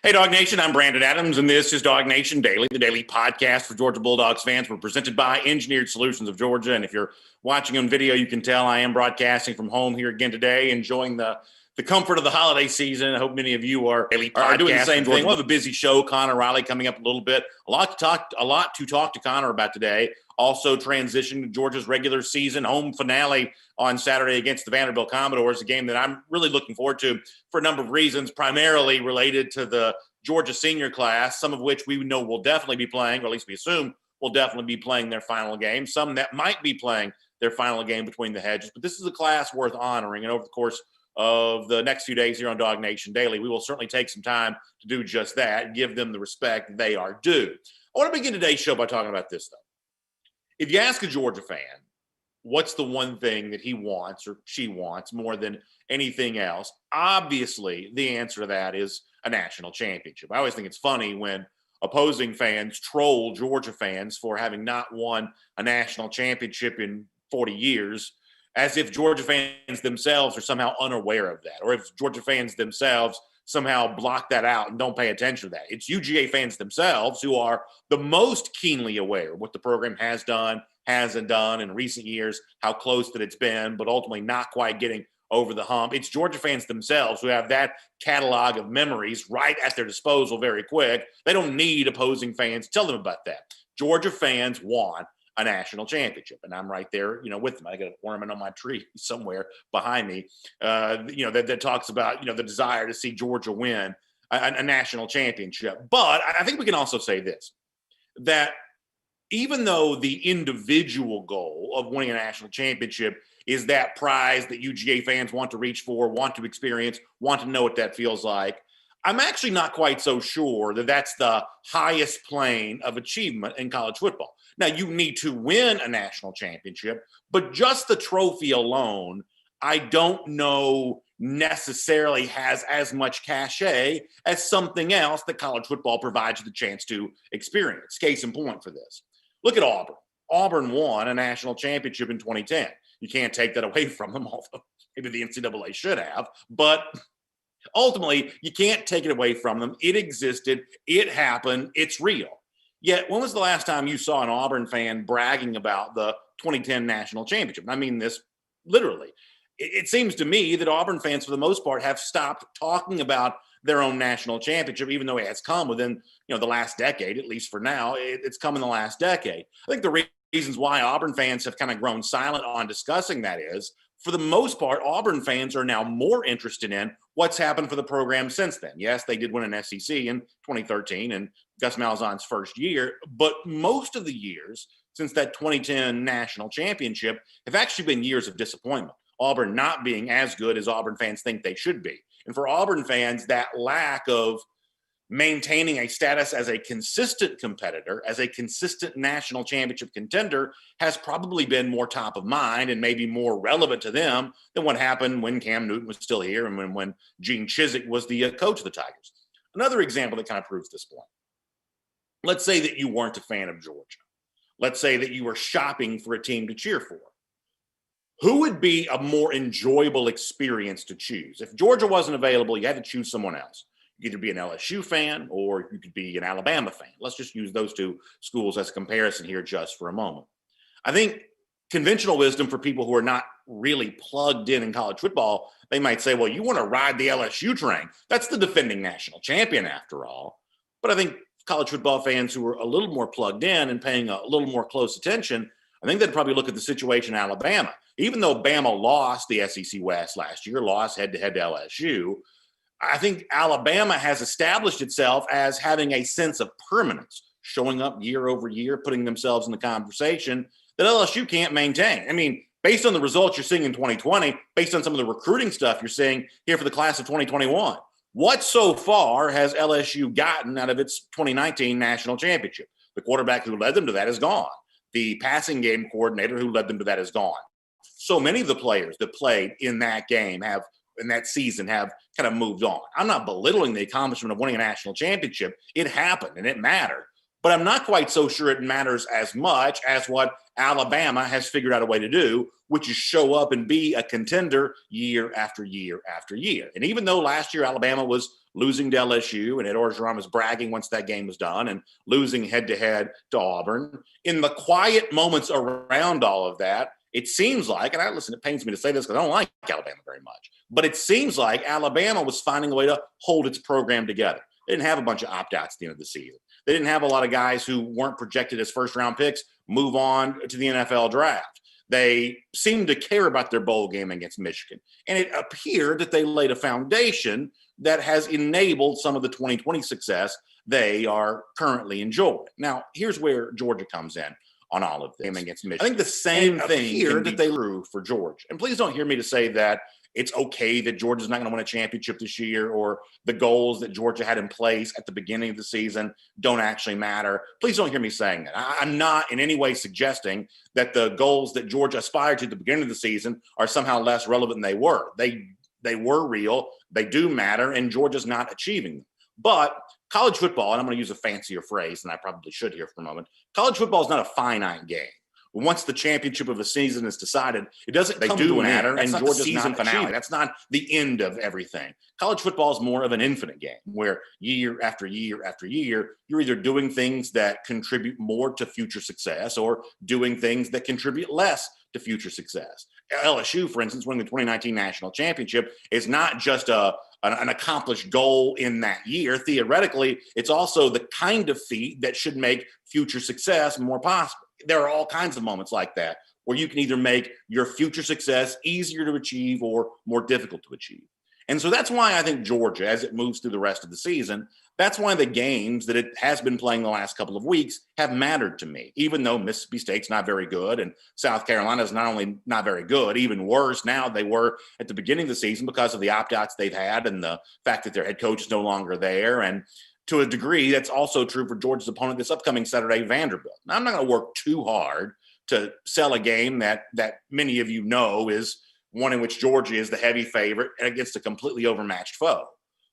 Hey, DawgNation, I'm Brandon Adams, and this is DawgNation Daily, the daily podcast for Georgia Bulldogs fans. We're presented by Engineered Solutions of Georgia, and if you're watching on video, you can tell I am broadcasting from home here again today, enjoying the comfort of the holiday season. I hope many of you are doing the same thing. We'll have a busy show. Connor Riley coming up a little bit. A lot to talk to Connor about today. Also transitioning to Georgia's regular season home finale on Saturday against the Vanderbilt Commodores, a game that I'm really looking forward to for a number of reasons, primarily related to the Georgia senior class, some of which we know will definitely be playing, or at least we assume will definitely be playing their final game, some that might be playing their final game between the hedges. But this is a class worth honoring, and over the course of the next few days here on DawgNation Daily, we will certainly take some time to do just that, give them the respect they are due. I want to begin today's show by talking about this, though. If you ask a Georgia fan, what's the one thing that he wants or she wants more than anything else? Obviously, the answer to that is a national championship. I always think it's funny when opposing fans troll Georgia fans for having not won a national championship in 40 years, as if Georgia fans themselves are somehow unaware of that, or if Georgia fans themselves somehow block that out and don't pay attention to that. It's UGA fans themselves who are the most keenly aware of what the program has done, hasn't done in recent years, how close that it's been, but ultimately not quite getting over the hump. It's Georgia fans themselves who have that catalog of memories right at their disposal very quick. They don't need opposing fans to tell them about that. Georgia fans want a national championship, and I'm right there, with them. I got an ornament on my tree somewhere behind me, that talks about, the desire to see Georgia win a national championship. But I think we can also say this, that even though the individual goal of winning a national championship is that prize that UGA fans want to reach for, want to experience, want to know what that feels like, I'm actually not quite so sure that that's the highest plane of achievement in college football. Now, you need to win a national championship, but just the trophy alone, I don't know necessarily has as much cachet as something else that college football provides you the chance to experience. Case in point for this. Look at Auburn. Auburn won a national championship in 2010. You can't take that away from them, although maybe the NCAA should have, but ultimately, you can't take it away from them. It existed. It happened. It's real. Yet, when was the last time you saw an Auburn fan bragging about the 2010 national championship? And I mean this literally. It seems to me that Auburn fans, for the most part, have stopped talking about their own national championship, even though it has come within the last decade, at least for now. It's come in the last decade. I think the reasons why Auburn fans have kind of grown silent on discussing that is, for the most part, Auburn fans are now more interested in what's happened for the program since then. Yes, they did win an SEC in 2013 and Gus Malzahn's first year, but most of the years since that 2010 national championship have actually been years of disappointment. Auburn not being as good as Auburn fans think they should be. And for Auburn fans, that lack of maintaining a status as a consistent competitor, as a consistent national championship contender, has probably been more top of mind and maybe more relevant to them than what happened when Cam Newton was still here and when Gene Chizik was the coach of the Tigers. Another example that kind of proves this point. Let's say that you weren't a fan of Georgia. Let's say that you were shopping for a team to cheer for. Who would be a more enjoyable experience to choose? If Georgia wasn't available, you had to choose someone else. You could either be an LSU fan or you could be an Alabama fan. Let's just use those two schools as a comparison here just for a moment. I think conventional wisdom for people who are not really plugged in college football, they might say, well, you want to ride the LSU train. That's the defending national champion after all. But I think college football fans who are a little more plugged in and paying a little more close attention, I think they'd probably look at the situation in Alabama. Even though Bama lost the SEC West last year, lost head-to-head to LSU, I think Alabama has established itself as having a sense of permanence, showing up year over year, putting themselves in the conversation that LSU can't maintain. I mean, based on the results you're seeing in 2020, based on some of the recruiting stuff you're seeing here for the class of 2021, what so far has LSU gotten out of its 2019 national championship? The quarterback who led them to that is gone. The passing game coordinator who led them to that is gone. So many of the players that played in that game in that season have kind of moved on. I'm not belittling the accomplishment of winning a national championship. It happened and it mattered. But I'm not quite so sure it matters as much as what Alabama has figured out a way to do, which is show up and be a contender year after year after year. And even though last year Alabama was losing to LSU and Ed Orgeron was bragging once that game was done and losing head-to-head to Auburn, in the quiet moments around all of that, it seems like, and it pains me to say this because I don't like Alabama very much, but it seems like Alabama was finding a way to hold its program together. They didn't have a bunch of opt-outs at the end of the season. They didn't have a lot of guys who weren't projected as first-round picks move on to the NFL draft. They seemed to care about their bowl game against Michigan. And it appeared that they laid a foundation that has enabled some of the 2020 success they are currently enjoying. Now, here's where Georgia comes in on all of this. Against Michigan. I think the same thing here that they drew for Georgia. And please don't hear me to say that it's okay that Georgia's not going to win a championship this year, or the goals that Georgia had in place at the beginning of the season don't actually matter. Please don't hear me saying that. I'm not in any way suggesting that the goals that Georgia aspired to at the beginning of the season are somehow less relevant than they were. They were real. They do matter, and Georgia's not achieving them. But college football, and I'm going to use a fancier phrase than I probably should here for a moment, college football is not a finite game. Once the championship of a season is decided, it doesn't come to an end, and Georgia's season finale. That's not the end of everything. College football is more of an infinite game where year after year after year, you're either doing things that contribute more to future success or doing things that contribute less to future success. LSU, for instance, winning the 2019 national championship is not just an accomplished goal in that year. Theoretically, it's also the kind of feat that should make future success more possible. There are all kinds of moments like that where you can either make your future success easier to achieve or more difficult to achieve. And so that's why I think Georgia, as it moves through the rest of the season, that's why the games that it has been playing the last couple of weeks have mattered to me, even though Mississippi State's not very good and South Carolina's not only not very good, even worse now they were at the beginning of the season because of the opt-outs they've had and the fact that their head coach is no longer there. And to a degree, that's also true for Georgia's opponent this upcoming Saturday, Vanderbilt. Now, I'm not going to work too hard to sell a game that many of you know is one in which Georgia is the heavy favorite against a completely overmatched foe.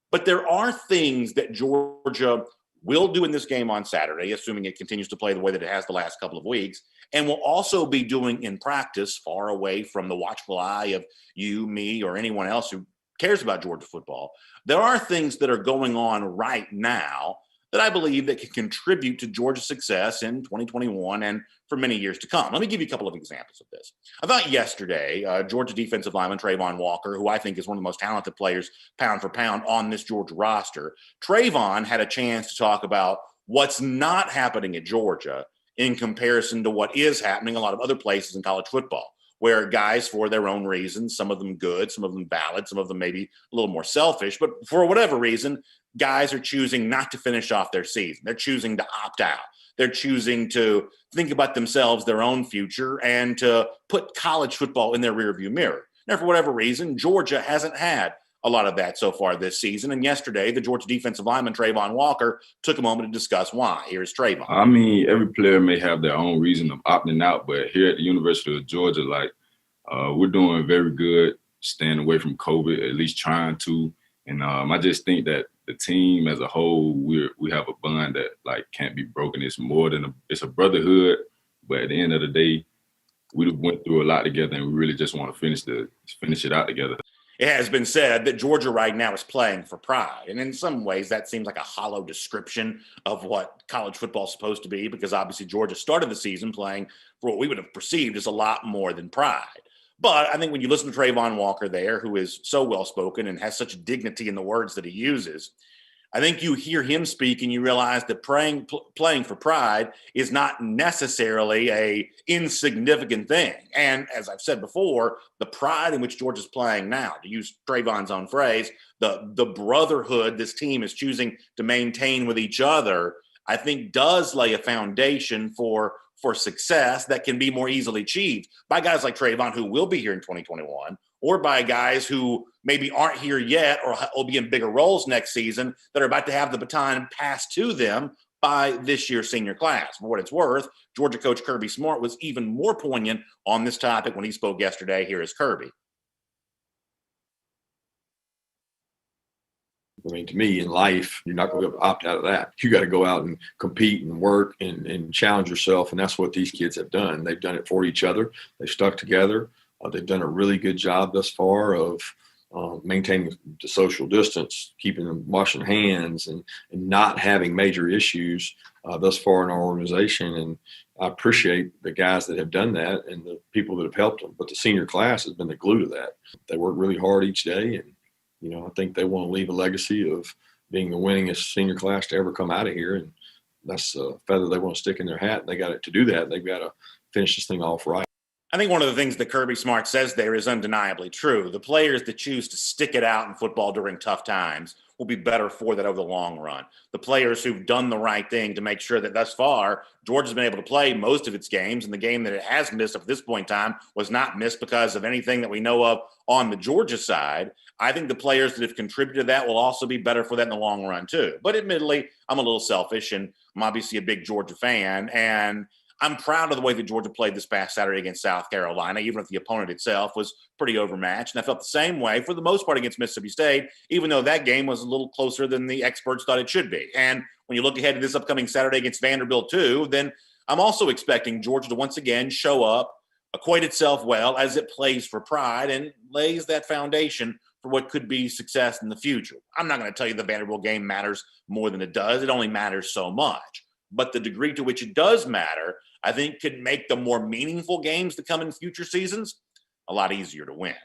But there are things that Georgia will do in this game on Saturday, assuming it continues to play the way that it has the last couple of weeks, and will also be doing in practice far away from the watchful eye of you, me, or anyone else who cares about Georgia football. There are things that are going on right now that I believe that can contribute to Georgia's success in 2021 and for many years to come. Let me give you a couple of examples of this. I thought yesterday, Georgia defensive lineman Trayvon Walker, who I think is one of the most talented players pound for pound on this Georgia roster, Trayvon had a chance to talk about what's not happening at Georgia in comparison to what is happening a lot of other places in college football, where guys, for their own reasons, some of them good, some of them valid, some of them maybe a little more selfish, but for whatever reason, guys are choosing not to finish off their season. They're choosing to opt out. They're choosing to think about themselves, their own future, and to put college football in their rearview mirror. Now, for whatever reason, Georgia hasn't had a lot of that so far this season. And yesterday, the Georgia defensive lineman, Trayvon Walker, took a moment to discuss why. Here's Trayvon. I mean, every player may have their own reason of opting out, but here at the University of Georgia, we're doing very good staying away from COVID, at least trying to. And I just think that the team as a whole, we have a bond that can't be broken. It's more than it's a brotherhood, but at the end of the day, we went through a lot together, and we really just want to finish it out together. It has been said that Georgia right now is playing for pride. And in some ways, that seems like a hollow description of what college football is supposed to be, because obviously Georgia started the season playing for what we would have perceived as a lot more than pride. But I think when you listen to Trayvon Walker there, who is so well-spoken and has such dignity in the words that he uses, I think you hear him speak and you realize that playing for pride is not necessarily a insignificant thing. And as I've said before, the pride in which Georgia's playing now, to use Trayvon's own phrase, the brotherhood this team is choosing to maintain with each other, I think does lay a foundation for success that can be more easily achieved by guys like Trayvon, who will be here in 2021, or by guys who maybe aren't here yet or will be in bigger roles next season that are about to have the baton passed to them by this year's senior class. For what it's worth, Georgia coach Kirby Smart was even more poignant on this topic when he spoke yesterday. Here is Kirby. I mean, to me, in life, you're not going to be able to opt out of that. You got to go out and compete and work and challenge yourself. And that's what these kids have done. They've done it for each other. They've stuck together. They've done a really good job thus far of maintaining the social distance, keeping them washing hands, and not having major issues thus far in our organization. And I appreciate the guys that have done that and the people that have helped them. But the senior class has been the glue to that. They work really hard each day, and I think they want to leave a legacy of being the winningest senior class to ever come out of here, and that's a feather they want to stick in their hat. They got to do that. They've got to finish this thing off right. I think one of the things that Kirby Smart says there is undeniably true. The players that choose to stick it out in football during tough times will be better for that over the long run. The players who've done the right thing to make sure that thus far Georgia's been able to play most of its games, and the game that it has missed up to this point in time was not missed because of anything that we know of on the Georgia side. I think the players that have contributed to that will also be better for that in the long run too. But admittedly, I'm a little selfish, and I'm obviously a big Georgia fan, and I'm proud of the way that Georgia played this past Saturday against South Carolina, even if the opponent itself was pretty overmatched. And I felt the same way for the most part against Mississippi State, even though that game was a little closer than the experts thought it should be. And when you look ahead to this upcoming Saturday against Vanderbilt too, then I'm also expecting Georgia to once again show up, acquit itself well as it plays for pride and lays that foundation for what could be success in the future. I'm not going to tell you the Vanderbilt game matters more than it does. It only matters so much. But the degree to which it does matter, I think, could make the more meaningful games to come in future seasons a lot easier to win.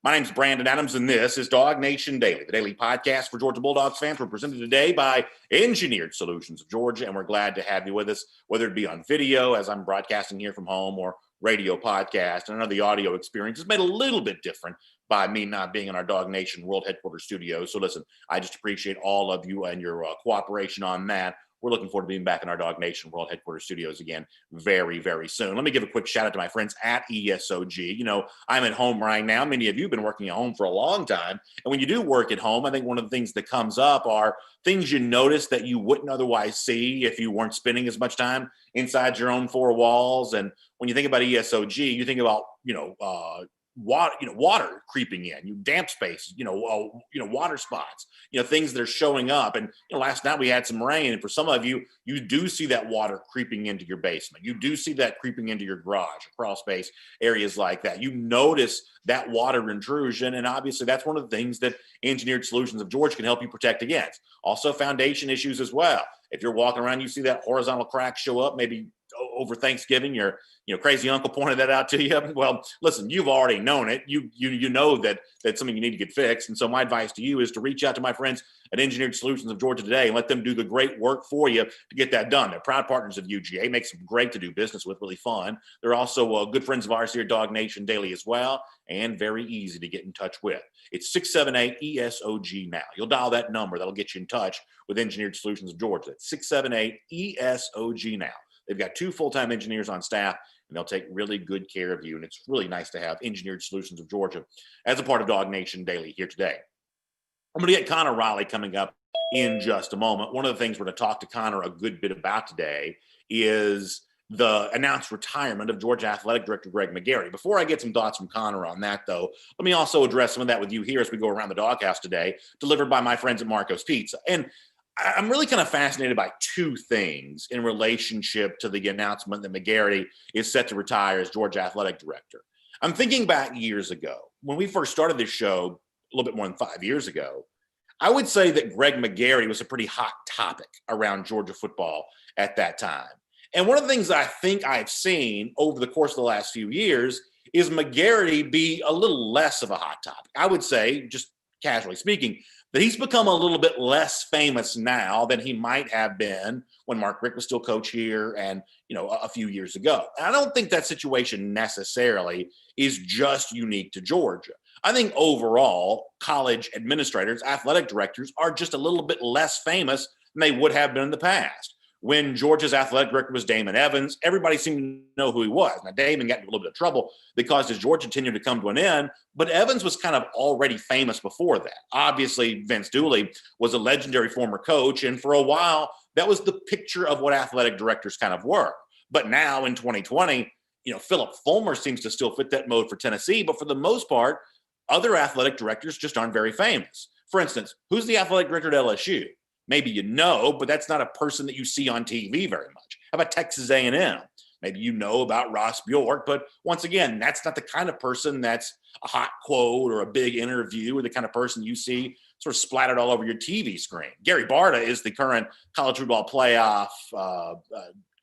My name's Brandon Adams, and this is DawgNation Daily, the daily podcast for Georgia Bulldogs fans. We're presented today by Engineered Solutions of Georgia, and we're glad to have you with us, whether it be on video, as I'm broadcasting here from home, or radio podcast. And I know the audio experience is made a little bit different by me not being in our DawgNation World Headquarters studio. So listen, I just appreciate all of you and your cooperation on that. We're looking forward to being back in our DawgNation World Headquarters studios again very, very soon. Let me give a quick shout out to my friends at ESOG. I'm at home right now. Many of you have been working at home for a long time. And when you do work at home, I think one of the things that comes up are things you notice that you wouldn't otherwise see if you weren't spending as much time inside your own four walls. And when you think about ESOG, you think about, water creeping in, damp spaces, water spots, things that are showing up. And last night we had some rain, and for some of you, you do see that water creeping into your basement. You do see that creeping into your garage, crawl space, areas like that. You notice that water intrusion, and obviously that's one of the things that Engineered Solutions of Georgia can help you protect against. Also, foundation issues as well. If you're walking around, you see that horizontal crack show up, maybe over Thanksgiving, your crazy uncle pointed that out to you. Well, listen, you've already known it. You know that that's something you need to get fixed. And so my advice to you is to reach out to my friends at Engineered Solutions of Georgia today and let them do the great work for you to get that done. They're proud partners of UGA, makes them great to do business with, really fun. They're also good friends of ours here at DawgNation Daily as well, and very easy to get in touch with. It's 678-ESOG now. You'll dial that number. That'll get you in touch with Engineered Solutions of Georgia. It's 678-ESOG now. They've got 2 full-time engineers on staff, and they'll take really good care of you. And it's really nice to have Engineered Solutions of Georgia as a part of DawgNation Daily here today. I'm going to get Connor Riley coming up in just a moment. One of the things we're going to talk to Connor a good bit about today is the announced retirement of Georgia Athletic Director Greg McGarity. Before I get some thoughts from Connor on that, though, let me also address some of that with you here as we go around the doghouse today, delivered by my friends at Marco's Pizza. And I'm really kind of fascinated by 2 things in relationship to the announcement that McGarity is set to retire as Georgia Athletic Director. I'm thinking back years ago, when we first started this show, a little bit more than 5 years ago, I would say that Greg McGarity was a pretty hot topic around Georgia football at that time. And one of the things I think I've seen over the course of the last few years is McGarity be a little less of a hot topic. I would say, just casually speaking, that he's become a little bit less famous now than he might have been when Mark Richt was still coach here and, a few years ago. And I don't think that situation necessarily is just unique to Georgia. I think overall, college administrators, athletic directors are just a little bit less famous than they would have been in the past. When Georgia's athletic director was Damon Evans, everybody seemed to know who he was. Now, Damon got into a little bit of trouble because his Georgia tenure to come to an end, but Evans was kind of already famous before that. Obviously, Vince Dooley was a legendary former coach, and for a while, that was the picture of what athletic directors kind of were. But now in 2020, Philip Fulmer seems to still fit that mode for Tennessee, but for the most part, other athletic directors just aren't very famous. For instance, who's the athletic director at LSU? Maybe you know, but that's not a person that you see on TV very much. How about Texas A&M? Maybe you know about Ross Bjork, but once again, that's not the kind of person that's a hot quote or a big interview or the kind of person you see sort of splattered all over your TV screen. Gary Barta is the current college football playoff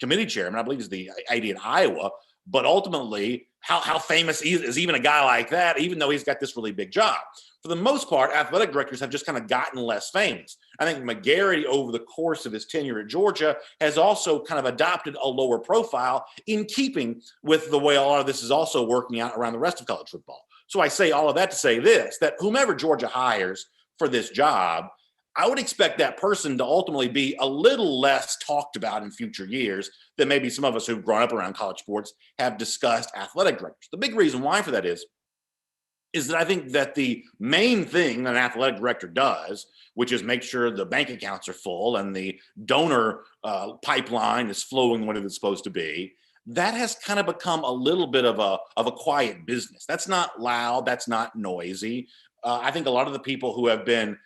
committee chairman. I believe he's the AD in Iowa. But ultimately, how famous is even a guy like that, even though he's got this really big job? For the most part, athletic directors have just kind of gotten less famous. I think McGarity, over the course of his tenure at Georgia, has also kind of adopted a lower profile in keeping with the way a lot of this is also working out around the rest of college football. So I say all of that to say this, that whomever Georgia hires for this job, I would expect that person to ultimately be a little less talked about in future years than maybe some of us who've grown up around college sports have discussed athletic directors. The big reason why for that is that I think that the main thing that an athletic director does, which is make sure the bank accounts are full and the donor pipeline is flowing the way it's supposed to be, that has kind of become a little bit of a quiet business. That's not loud. That's not noisy. I think a lot of the people who have been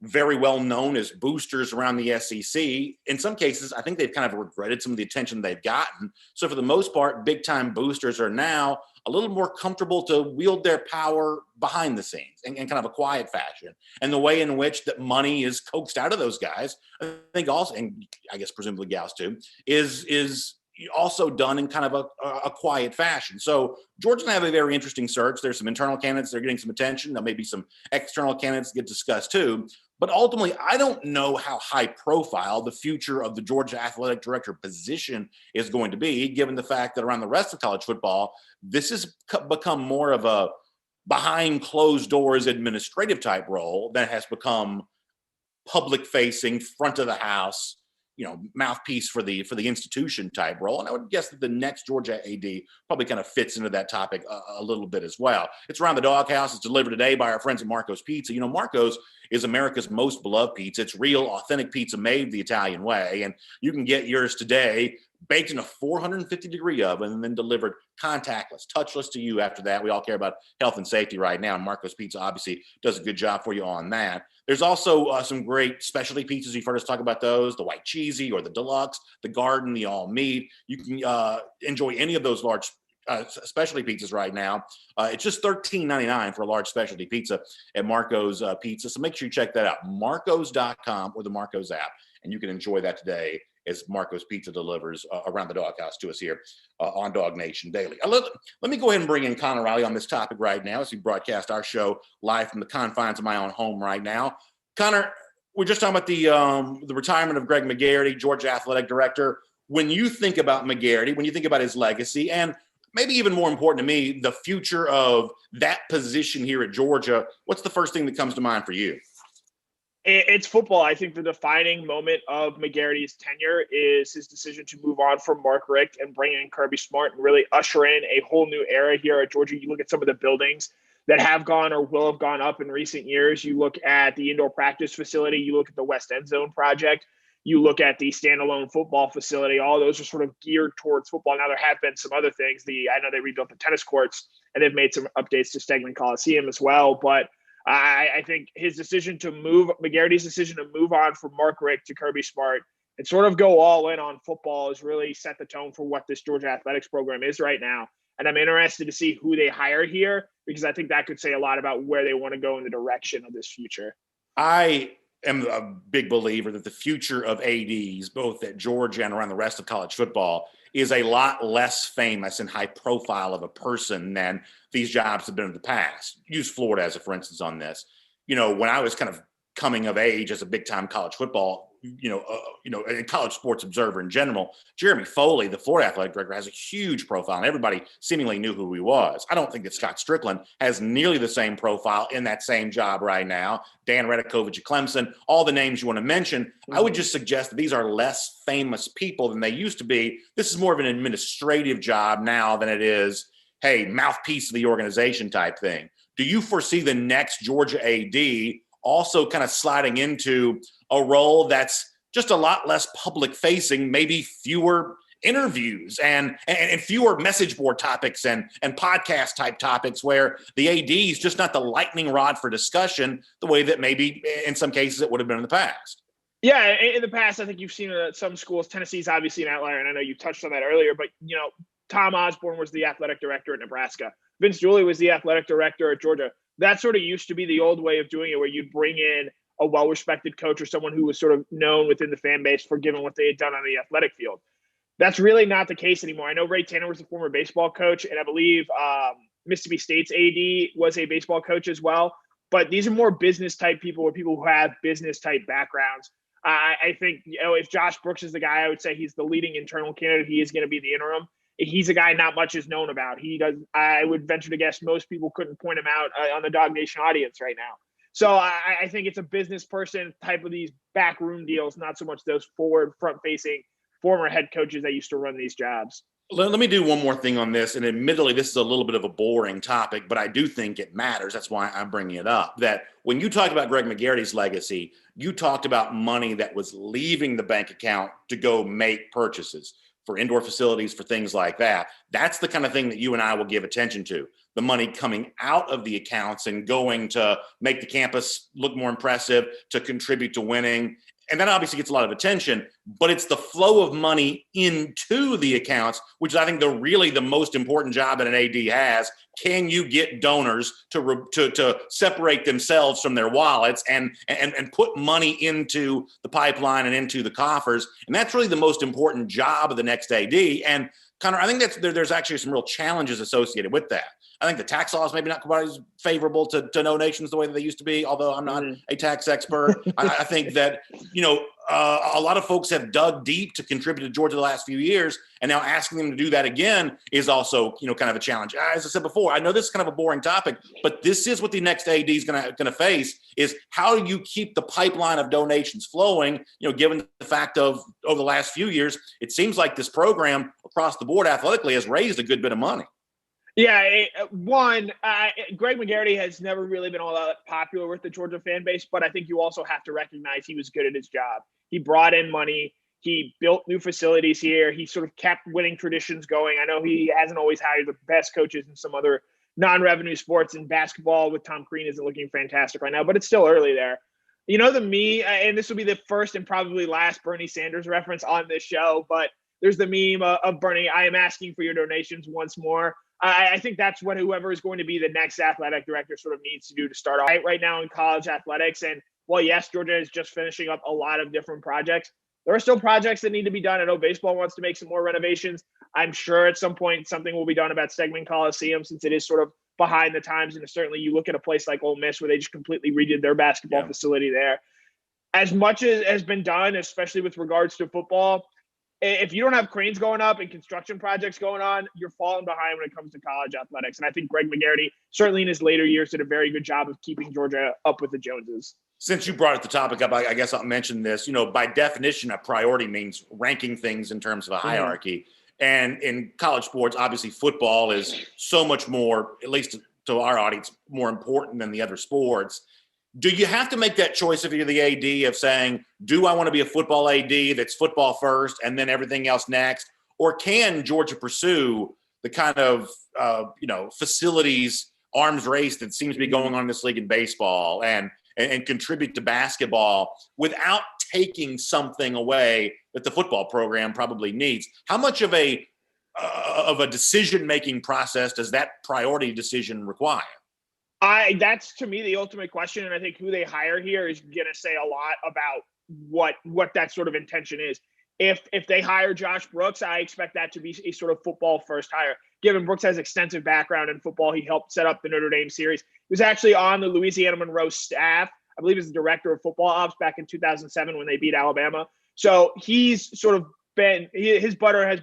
very well known as boosters around the SEC, in some cases, I think they've kind of regretted some of the attention they've gotten. So for the most part, big time boosters are now a little more comfortable to wield their power behind the scenes in kind of a quiet fashion. And the way in which that money is coaxed out of those guys, I think also, and I guess presumably gals too, is also done in kind of a quiet fashion. So Georgia's going to have a very interesting search. There's some internal candidates that are getting some attention. There may be some external candidates that get discussed too. But ultimately, I don't know how high profile the future of the Georgia athletic director position is going to be, given the fact that around the rest of college football, this has become more of a behind closed doors administrative type role that has become public facing, front of the house, mouthpiece for the institution type role. And I would guess that the next Georgia AD probably kind of fits into that topic a little bit as well. It's around the doghouse. It's delivered today by our friends at Marco's Pizza. Marco's is America's most beloved pizza. It's real, authentic pizza made the Italian way. And you can get yours today baked in a 450-degree oven and then delivered contactless, touchless to you after that. We all care about health and safety right now. And Marco's Pizza obviously does a good job for you on that. There's also some great specialty pizzas. You've heard us talk about those, the white cheesy or the deluxe, the garden, the all meat. You can enjoy any of those large specialty pizzas right now. It's just $13.99 for a large specialty pizza at Marco's Pizza. So make sure you check that out, marcos.com or the Marco's app, and you can enjoy that today as Marco's Pizza delivers around the doghouse to us here on DawgNation Daily. Let me go ahead and bring in Connor Riley on this topic right now as we broadcast our show live from the confines of my own home right now. Connor, we're just talking about the retirement of Greg McGarity, Georgia athletic director. When you think about McGarity, when you think about his legacy, and maybe even more important to me, the future of that position here at Georgia, what's the first thing that comes to mind for you? It's football. I think the defining moment of McGarity's tenure is his decision to move on from Mark Richt and bring in Kirby Smart and really usher in a whole new era here at Georgia. You look at some of the buildings that have gone or will have gone up in recent years. You look at the indoor practice facility. You look at the West End Zone project. You look at the standalone football facility. All those are sort of geared towards football. Now, there have been some other things. I know they rebuilt the tennis courts, and they've made some updates to Stegman Coliseum as well. But I think McGarity's decision to move on from Mark Richt to Kirby Smart and sort of go all in on football has really set the tone for what this Georgia athletics program is right now. And I'm interested to see who they hire here, because I think that could say a lot about where they want to go in the direction of this future. I am a big believer that the future of ADs, both at Georgia and around the rest of college football, is a lot less famous and high profile of a person than these jobs have been in the past. Use Florida as a for instance on this. When I was kind of coming of age as a big time college football, a college sports observer in general, Jeremy Foley, the Florida athletic director, has a huge profile and everybody seemingly knew who he was. I don't think that Scott Strickland has nearly the same profile in that same job right now. Dan Redikovich at Clemson, all the names you want to mention. I would just suggest that these are less famous people than they used to be. This is more of an administrative job now than it is, hey, mouthpiece of the organization type thing. Do you foresee the next Georgia AD also kind of sliding into a role that's just a lot less public facing, maybe fewer interviews and fewer message board topics and podcast type topics where the AD is just not the lightning rod for discussion the way that maybe in some cases it would have been in the past. Yeah, in the past, I think you've seen some schools. Tennessee's obviously an outlier, and I know you touched on that earlier, but, Tom Osborne was the athletic director at Nebraska. Vince Dooley was the athletic director at Georgia. That sort of used to be the old way of doing it, where you'd bring in a well-respected coach or someone who was sort of known within the fan base for giving what they had done on the athletic field. That's really not the case anymore. I know Ray Tanner was a former baseball coach, and I believe Mississippi State's AD was a baseball coach as well. But these are more business-type people, or people who have business-type backgrounds. I think, if Josh Brooks is the guy, I would say he's the leading internal candidate. He is going to be the interim. He's a guy not much is known about. I would venture to guess most people couldn't point him out on the DawgNation audience right now. So I think it's a business person type of these backroom deals, not so much those forward, front-facing former head coaches that used to run these jobs. Let me do one more thing on this. And admittedly, this is a little bit of a boring topic, but I do think it matters. That's why I'm bringing it up. That when you talk about Greg McGarity's legacy, you talked about money that was leaving the bank account to go make purchases for indoor facilities, for things like that. That's the kind of thing that you and I will give attention to. The money coming out of the accounts and going to make the campus look more impressive, to contribute to winning. And that obviously gets a lot of attention, but it's the flow of money into the accounts, which I think really the most important job that an AD has. Can you get donors to separate themselves from their wallets and put money into the pipeline and into the coffers? And that's really the most important job of the next AD. And Connor, I think there's actually some real challenges associated with that. I think the tax laws maybe not quite as favorable to donations the way that they used to be, although I'm not a tax expert. I think that, a lot of folks have dug deep to contribute to Georgia the last few years, and now asking them to do that again is also, kind of a challenge. As I said before, I know this is kind of a boring topic, but this is what the next AD is going to face, is how do you keep the pipeline of donations flowing, given the fact of over the last few years, it seems like this program across the board athletically has raised a good bit of money. Yeah, Greg McGarity has never really been all that popular with the Georgia fan base, but I think you also have to recognize he was good at his job. He brought in money. He built new facilities here. He sort of kept winning traditions going. I know he hasn't always hired the best coaches in some other non-revenue sports, and basketball with Tom Crean isn't looking fantastic right now, but it's still early there. And this will be the first and probably last Bernie Sanders reference on this show, but there's the meme of Bernie, I am asking for your donations once more. I think that's what whoever is going to be the next athletic director sort of needs to do to start off right now in college athletics. And while, yes, Georgia is just finishing up a lot of different projects, there are still projects that need to be done. I know baseball wants to make some more renovations. I'm sure at some point something will be done about Stegman Coliseum, since it is sort of behind the times. And certainly you look at a place like Ole Miss where they just completely redid their basketball facility there. As much as has been done, especially with regards to football, if you don't have cranes going up and construction projects going on, you're falling behind when it comes to college athletics. And I think Greg McGarity, certainly in his later years, did a very good job of keeping Georgia up with the Joneses. Since you brought the topic up, I guess I'll mention this. By definition, a priority means ranking things in terms of a hierarchy. And in college sports, obviously football is so much more, at least to our audience, more important than the other sports. Do you have to make that choice if you're the AD of saying, do I want to be a football AD that's football first and then everything else next? Or can Georgia pursue the kind of, facilities arms race that seems to be going on in this league in baseball and contribute to basketball without taking something away that the football program probably needs? How much of a decision-making process does that priority decision require? That's to me the ultimate question, and I think who they hire here is going to say a lot about what that sort of intention is. If they hire Josh Brooks, I expect that to be a sort of football first hire. Given Brooks has extensive background in football, he helped set up the Notre Dame series. He was actually on the Louisiana Monroe staff. I believe as the director of football ops back in 2007 when they beat Alabama. So he's sort of been his bread has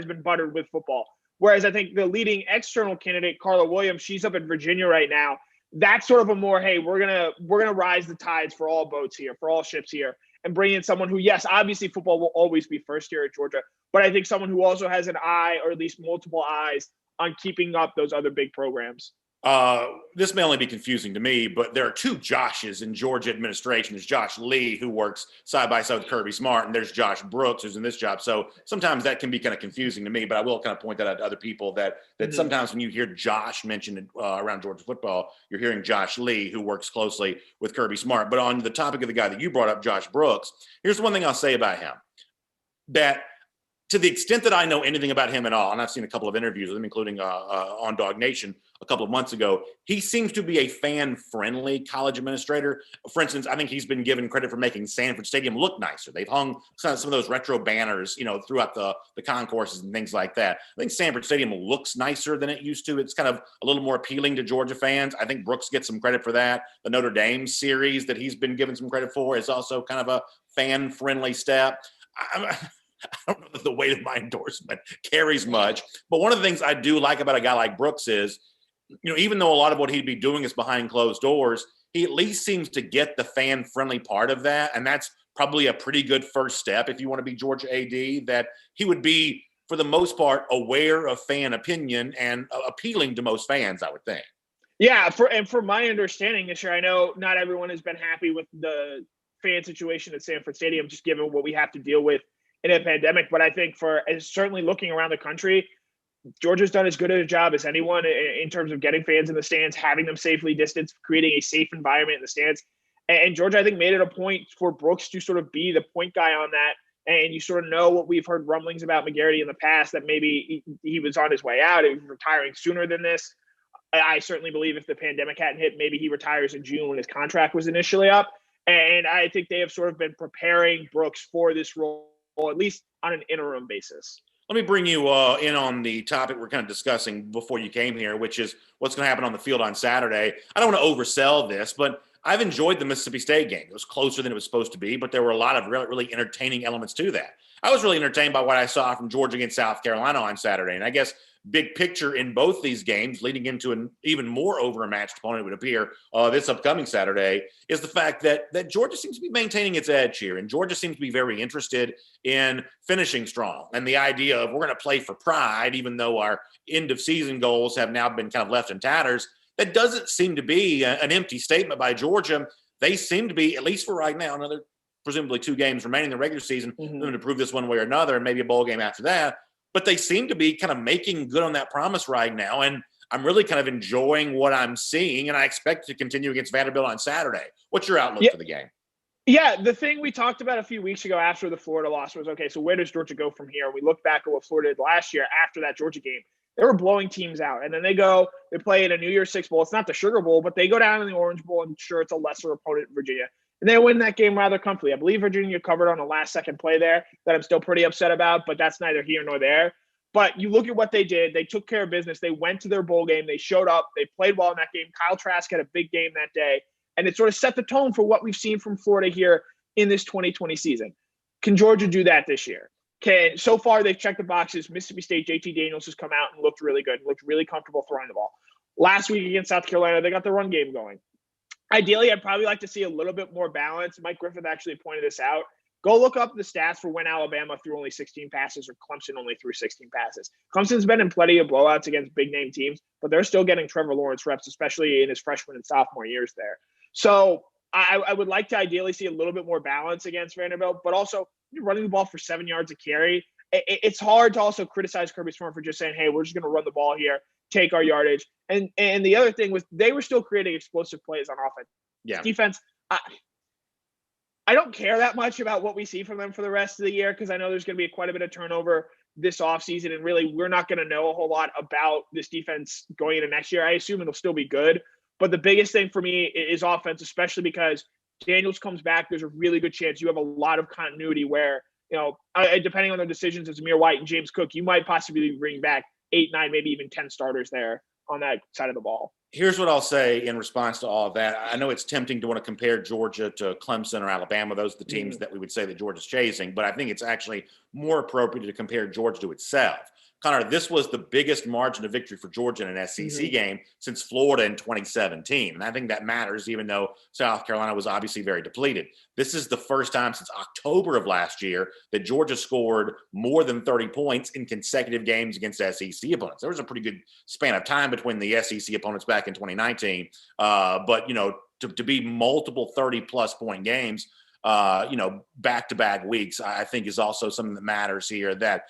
been buttered with football. Whereas I think the leading external candidate, Carla Williams, she's up in Virginia right now. That's sort of a more, hey, we're gonna rise the tides for all boats here, for all ships here, and bring in someone who, yes, obviously football will always be first here at Georgia, but I think someone who also has an eye, or at least multiple eyes, on keeping up those other big programs. This may only be confusing to me, but there are two Joshes in Georgia administration. There's Josh Lee, who works side by side with Kirby Smart, and there's Josh Brooks, who's in this job. So sometimes that can be kind of confusing to me, but I will kind of point that out to other people that sometimes when you hear Josh mentioned around Georgia football, you're hearing Josh Lee, who works closely with Kirby Smart. But on the topic of the guy that you brought up, Josh Brooks, here's the one thing I'll say about him, that to the extent that I know anything about him at all, and I've seen a couple of interviews with him, including on DawgNation a couple of months ago, he seems to be a fan-friendly college administrator. For instance, I think he's been given credit for making Sanford Stadium look nicer. They've hung some of those retro banners, throughout the concourses and things like that. I think Sanford Stadium looks nicer than it used to. It's kind of a little more appealing to Georgia fans. I think Brooks gets some credit for that. The Notre Dame series that he's been given some credit for is also kind of a fan-friendly step. I don't know that the weight of my endorsement carries much, but one of the things I do like about a guy like Brooks is, even though a lot of what he'd be doing is behind closed doors, he at least seems to get the fan-friendly part of that, and that's probably a pretty good first step if you want to be Georgia AD, that he would be, for the most part, aware of fan opinion and appealing to most fans, I would think. Yeah, for my understanding this year, I know not everyone has been happy with the fan situation at Sanford Stadium, just given what we have to deal with in a pandemic. But I think certainly looking around the country, Georgia's done as good a job as anyone in terms of getting fans in the stands, having them safely distanced, creating a safe environment in the stands. And Georgia, I think, made it a point for Brooks to sort of be the point guy on that. And you sort of know what we've heard rumblings about McGarity in the past, that maybe he was on his way out. He was retiring sooner than this. I certainly believe if the pandemic hadn't hit, maybe he retires in June when his contract was initially up. And I think they have sort of been preparing Brooks for this role, at least on an interim basis. Let me bring you in on the topic we're kind of discussing before you came here, which is what's going to happen on the field on Saturday. I don't want to oversell this, but I've enjoyed the Mississippi State game. It was closer than it was supposed to be, but there were a lot of really, really entertaining elements to that. I was really entertained by what I saw from Georgia against South Carolina on Saturday. And I guess big picture in both these games, leading into an even more overmatched opponent, it would appear, this upcoming Saturday, is the fact that Georgia seems to be maintaining its edge here. And Georgia seems to be very interested in finishing strong. And the idea of we're going to play for pride, even though our end-of-season goals have now been kind of left in tatters, that doesn't seem to be an empty statement by Georgia. They seem to be, at least for right now, another presumably 2 games remaining in the regular season, them to prove this one way or another, and maybe a bowl game after that. But they seem to be kind of making good on that promise right now. And I'm really kind of enjoying what I'm seeing, and I expect to continue against Vanderbilt on Saturday. What's your outlook for the game? Yeah, the thing we talked about a few weeks ago after the Florida loss was, okay, so where does Georgia go from here? We look back at what Florida did last year after that Georgia game. They were blowing teams out. And then they play in a New Year's Six Bowl. It's not the Sugar Bowl, but they go down in the Orange Bowl, and sure, it's a lesser opponent, Virginia. And they win that game rather comfortably. I believe Virginia covered on a last-second play there that I'm still pretty upset about, but that's neither here nor there. But you look at what they did. They took care of business. They went to their bowl game. They showed up. They played well in that game. Kyle Trask had a big game that day. And it sort of set the tone for what we've seen from Florida here in this 2020 season. Can Georgia do that this year? So far, they've checked the boxes. Mississippi State, JT Daniels has come out and looked really good, looked really comfortable throwing the ball. Last week against South Carolina, they got the run game going. Ideally, I'd probably like to see a little bit more balance. Mike Griffith actually pointed this out. Go look up the stats for when Alabama threw only 16 passes or Clemson only threw 16 passes. Clemson's been in plenty of blowouts against big-name teams, but they're still getting Trevor Lawrence reps, especially in his freshman and sophomore years there. So I would like to ideally see a little bit more balance against Vanderbilt, but also you're running the ball for 7 yards a carry. It's hard to also criticize Kirby Smart for just saying, hey, we're just going to run the ball here, take our yardage. And the other thing was they were still creating explosive plays on offense. Yeah. Defense, I don't care that much about what we see from them for the rest of the year, because I know there's going to be quite a bit of turnover this offseason, and really we're not going to know a whole lot about this defense going into next year. I assume it'll still be good. But the biggest thing for me is offense, especially because Daniels comes back. There's a really good chance you have a lot of continuity where, depending on their decisions as Zamir White and James Cook, you might possibly bring back 8, 9, maybe even 10 starters there on that side of the ball. Here's what I'll say in response to all of that. I know it's tempting to want to compare Georgia to Clemson or Alabama. Those are the teams that we would say that Georgia's chasing, but I think it's actually more appropriate to compare Georgia to itself. Connor, this was the biggest margin of victory for Georgia in an SEC game since Florida in 2017. And I think that matters, even though South Carolina was obviously very depleted. This is the first time since October of last year that Georgia scored more than 30 points in consecutive games against SEC opponents. There was a pretty good span of time between the SEC opponents back in 2019. But, to be multiple 30-plus point games, back-to-back weeks, I think is also something that matters here, that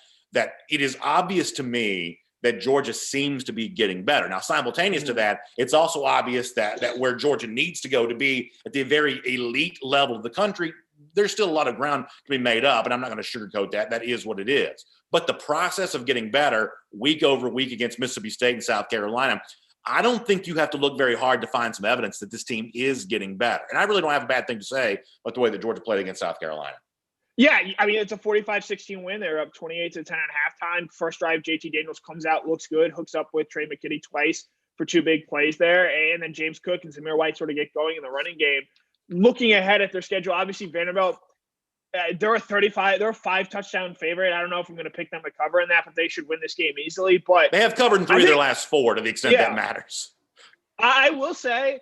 it is obvious to me that Georgia seems to be getting better. Now, simultaneous to that, it's also obvious that where Georgia needs to go to be at the very elite level of the country, there's still a lot of ground to be made up, and I'm not going to sugarcoat that. That is what it is. But the process of getting better week over week against Mississippi State and South Carolina, I don't think you have to look very hard to find some evidence that this team is getting better. And I really don't have a bad thing to say about the way that Georgia played against South Carolina. Yeah, I mean, it's a 45-16 win. They're up 28-10 at halftime. First drive, JT Daniels comes out, looks good, hooks up with Trey McKitty twice for 2 big plays there. And then James Cook and Zamir White sort of get going in the running game. Looking ahead at their schedule, obviously Vanderbilt, they're a 5-touchdown favorite. I don't know if I'm going to pick them to cover in that, but they should win this game easily. But they have covered in 3 of their last 4 to the extent that matters. I will say,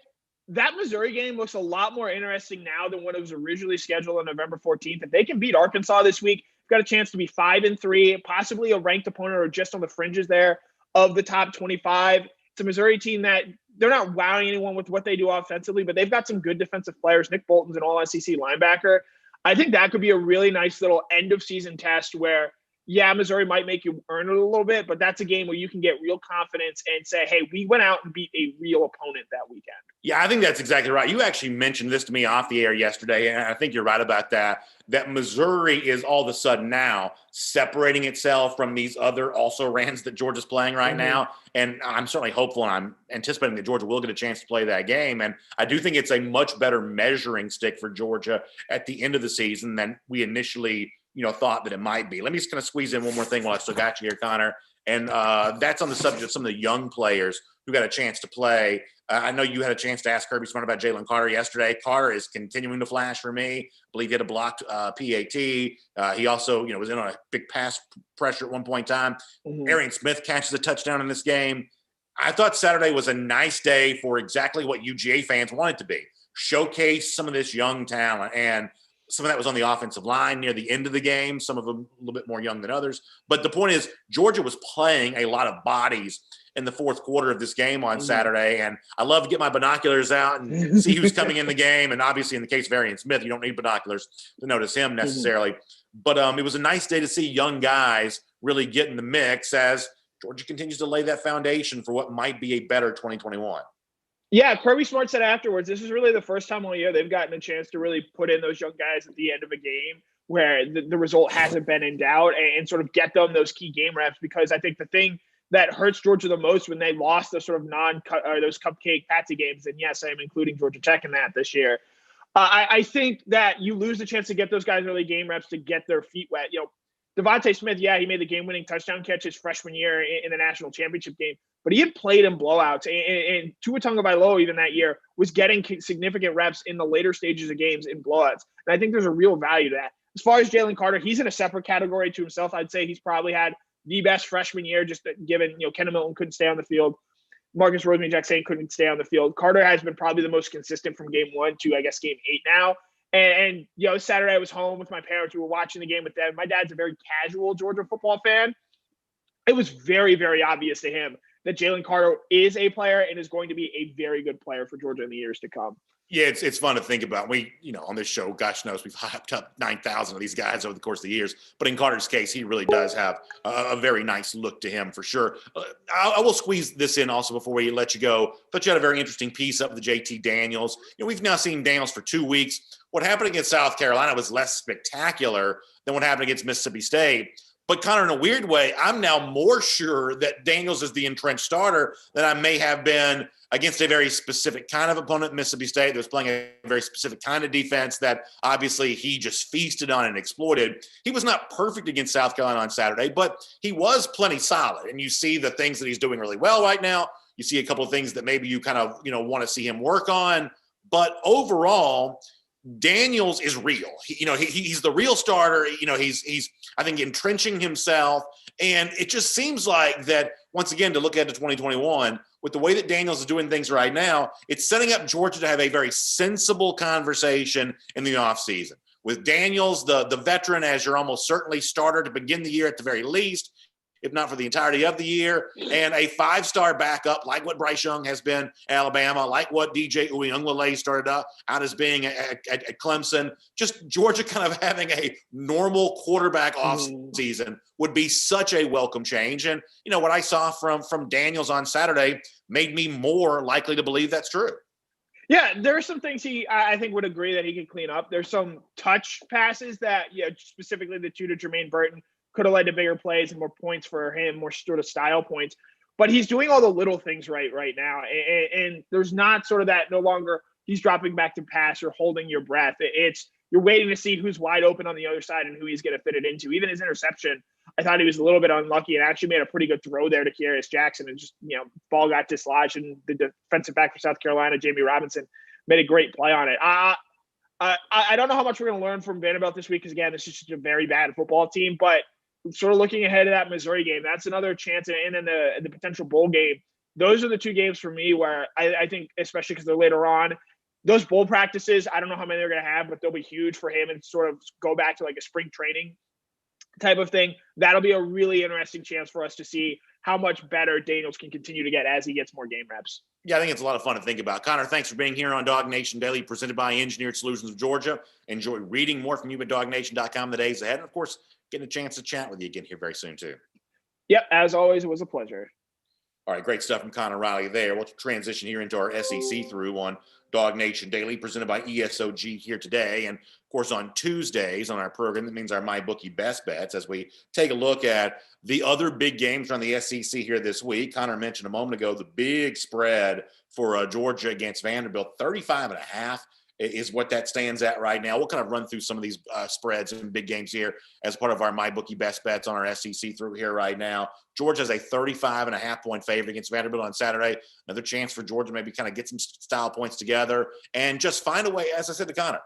that Missouri game looks a lot more interesting now than when it was originally scheduled on November 14th. If they can beat Arkansas this week, they've got a chance to be 5-3, possibly a ranked opponent or just on the fringes there of the top 25. It's a Missouri team that they're not wowing anyone with what they do offensively, but they've got some good defensive players. Nick Bolton's an all-SEC linebacker. I think that could be a really nice little end-of-season test where, Missouri might make you earn it a little bit, but that's a game where you can get real confidence and say, hey, we went out and beat a real opponent that weekend. Yeah, I think that's exactly right. You actually mentioned this to me off the air yesterday, and I think you're right about that Missouri is all of a sudden now separating itself from these other also-rans that Georgia's playing right now. And I'm certainly hopeful, and I'm anticipating that Georgia will get a chance to play that game. And I do think it's a much better measuring stick for Georgia at the end of the season than we initially thought that it might be. Let me just kind of squeeze in one more thing while I still got you here, Connor. And that's on the subject of some of the young players who got a chance to play. I know you had a chance to ask Kirby Smart about Jalen Carter yesterday. Carter is continuing to flash for me. I believe he had a blocked PAT. He also, was in on a big pass pressure at one point in time. Arian Smith catches a touchdown in this game. I thought Saturday was a nice day for exactly what UGA fans want it to be. Showcase some of this young talent, and some of that was on the offensive line near the end of the game, some of them a little bit more young than others. But the point is, Georgia was playing a lot of bodies in the fourth quarter of this game on Saturday, and I love to get my binoculars out and see who's coming in the game. And obviously, in the case of Arian Smith, you don't need binoculars to notice him necessarily. But it was a nice day to see young guys really get in the mix as Georgia continues to lay that foundation for what might be a better 2021. Yeah, Kirby Smart said afterwards, this is really the first time all year they've gotten a chance to really put in those young guys at the end of a game where the result hasn't been in doubt and sort of get them those key game reps, because I think the thing that hurts Georgia the most when they lost those sort of those cupcake patsy games, and yes, I'm including Georgia Tech in that this year. I think that you lose the chance to get those guys early game reps to get their feet wet. Devontae Smith, he made the game-winning touchdown catch his freshman year in the national championship game, but he had played in blowouts. And Tua Tagovailoa even that year was getting significant reps in the later stages of games in blowouts. And I think there's a real value to that. As far as Jalen Carter, he's in a separate category to himself. I'd say he's probably had the best freshman year, just given, Kendall Milton couldn't stay on the field. Marcus Rosemary-Jackson couldn't stay on the field. Carter has been probably the most consistent from game 1 to, I guess, game 8 now. And Saturday I was home with my parents. We were watching the game with them. My dad's a very casual Georgia football fan. It was very, very obvious to him that Jalen Carter is a player and is going to be a very good player for Georgia in the years to come. Yeah, it's fun to think about. We, on this show, gosh knows, we've hyped up 9,000 of these guys over the course of the years. But in Carter's case, he really does have a very nice look to him for sure. I will squeeze this in also before we let you go. But you had a very interesting piece up with the JT Daniels. We've now seen Daniels for 2 weeks. What happened against South Carolina was less spectacular than what happened against Mississippi State. But Connor, in a weird way, I'm now more sure that Daniels is the entrenched starter than I may have been against a very specific kind of opponent, Mississippi State, that was playing a very specific kind of defense that obviously he just feasted on and exploited. He was not perfect against South Carolina on Saturday, but he was plenty solid. And you see the things that he's doing really well right now. You see a couple of things that maybe you kind of, want to see him work on. But overall, Daniels is real. He's the real starter. He's I think entrenching himself, and it just seems like that once again to look ahead to 2021 with the way that Daniels is doing things right now, it's setting up Georgia to have a very sensible conversation in the offseason. With Daniels, the veteran, as your almost certainly starter to begin the year at the very least, if not for the entirety of the year, and a five-star backup like what Bryce Young has been at Alabama, like what DJ Uiagalelei started out as being at Clemson. Just Georgia kind of having a normal quarterback offseason would be such a welcome change. And, what I saw from Daniels on Saturday made me more likely to believe that's true. Yeah, there are some things I think would agree that he could clean up. There's some touch passes that, specifically the two to Jermaine Burton, could have led to bigger plays and more points for him, more sort of style points. But he's doing all the little things right now. And there's not sort of that no longer he's dropping back to pass or holding your breath. It's you're waiting to see who's wide open on the other side and who he's going to fit it into. Even his interception, I thought he was a little bit unlucky and actually made a pretty good throw there to Kearis Jackson. And just, ball got dislodged, and the defensive back for South Carolina, Jamie Robinson, made a great play on it. I don't know how much we're going to learn from Vanderbilt this week because, again, this is just a very bad football team. But sort of looking ahead to that Missouri game, that's another chance, and in the potential bowl game. Those are the two games for me where I think, especially because they're later on, those bowl practices, I don't know how many they're going to have, but they'll be huge for him and sort of go back to like a spring training type of thing. That'll be a really interesting chance for us to see how much better Daniels can continue to get as he gets more game reps. Yeah, I think it's a lot of fun to think about. Connor, thanks for being here on DawgNation Daily, presented by Engineered Solutions of Georgia. Enjoy reading more from you at DawgNation.com the days ahead. And, of course, getting a chance to chat with you again here very soon, too. Yep, as always, it was a pleasure. All right, great stuff from Connor Riley there. We'll transition here into our SEC through on DawgNation Daily, presented by ESOG here today. And, of course, on Tuesdays on our program, that means our MyBookie Best Bets, as we take a look at the other big games from the SEC here this week. Connor mentioned a moment ago the big spread for Georgia against Vanderbilt, 35.5 is what that stands at right now. We'll kind of run through some of these spreads and big games here as part of our MyBookie Best Bets on our SEC through here right now. Georgia has a 35.5-point favorite against Vanderbilt on Saturday. Another chance for Georgia to maybe kind of get some style points together and just find a way, as I said to Connor,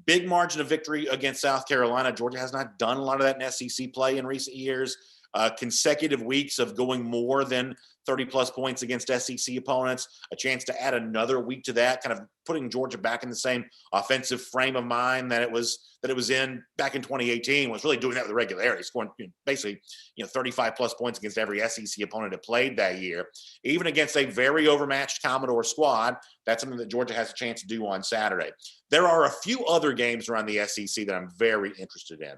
big margin of victory against South Carolina. Georgia has not done a lot of that in SEC play in recent years. Consecutive weeks of going more than 30-plus points against SEC opponents, a chance to add another week to that, kind of putting Georgia back in the same offensive frame of mind that it was in back in 2018, was really doing that with regularity, scoring basically 35-plus points against every SEC opponent it played that year. Even against a very overmatched Commodore squad, that's something that Georgia has a chance to do on Saturday. There are a few other games around the SEC that I'm very interested in.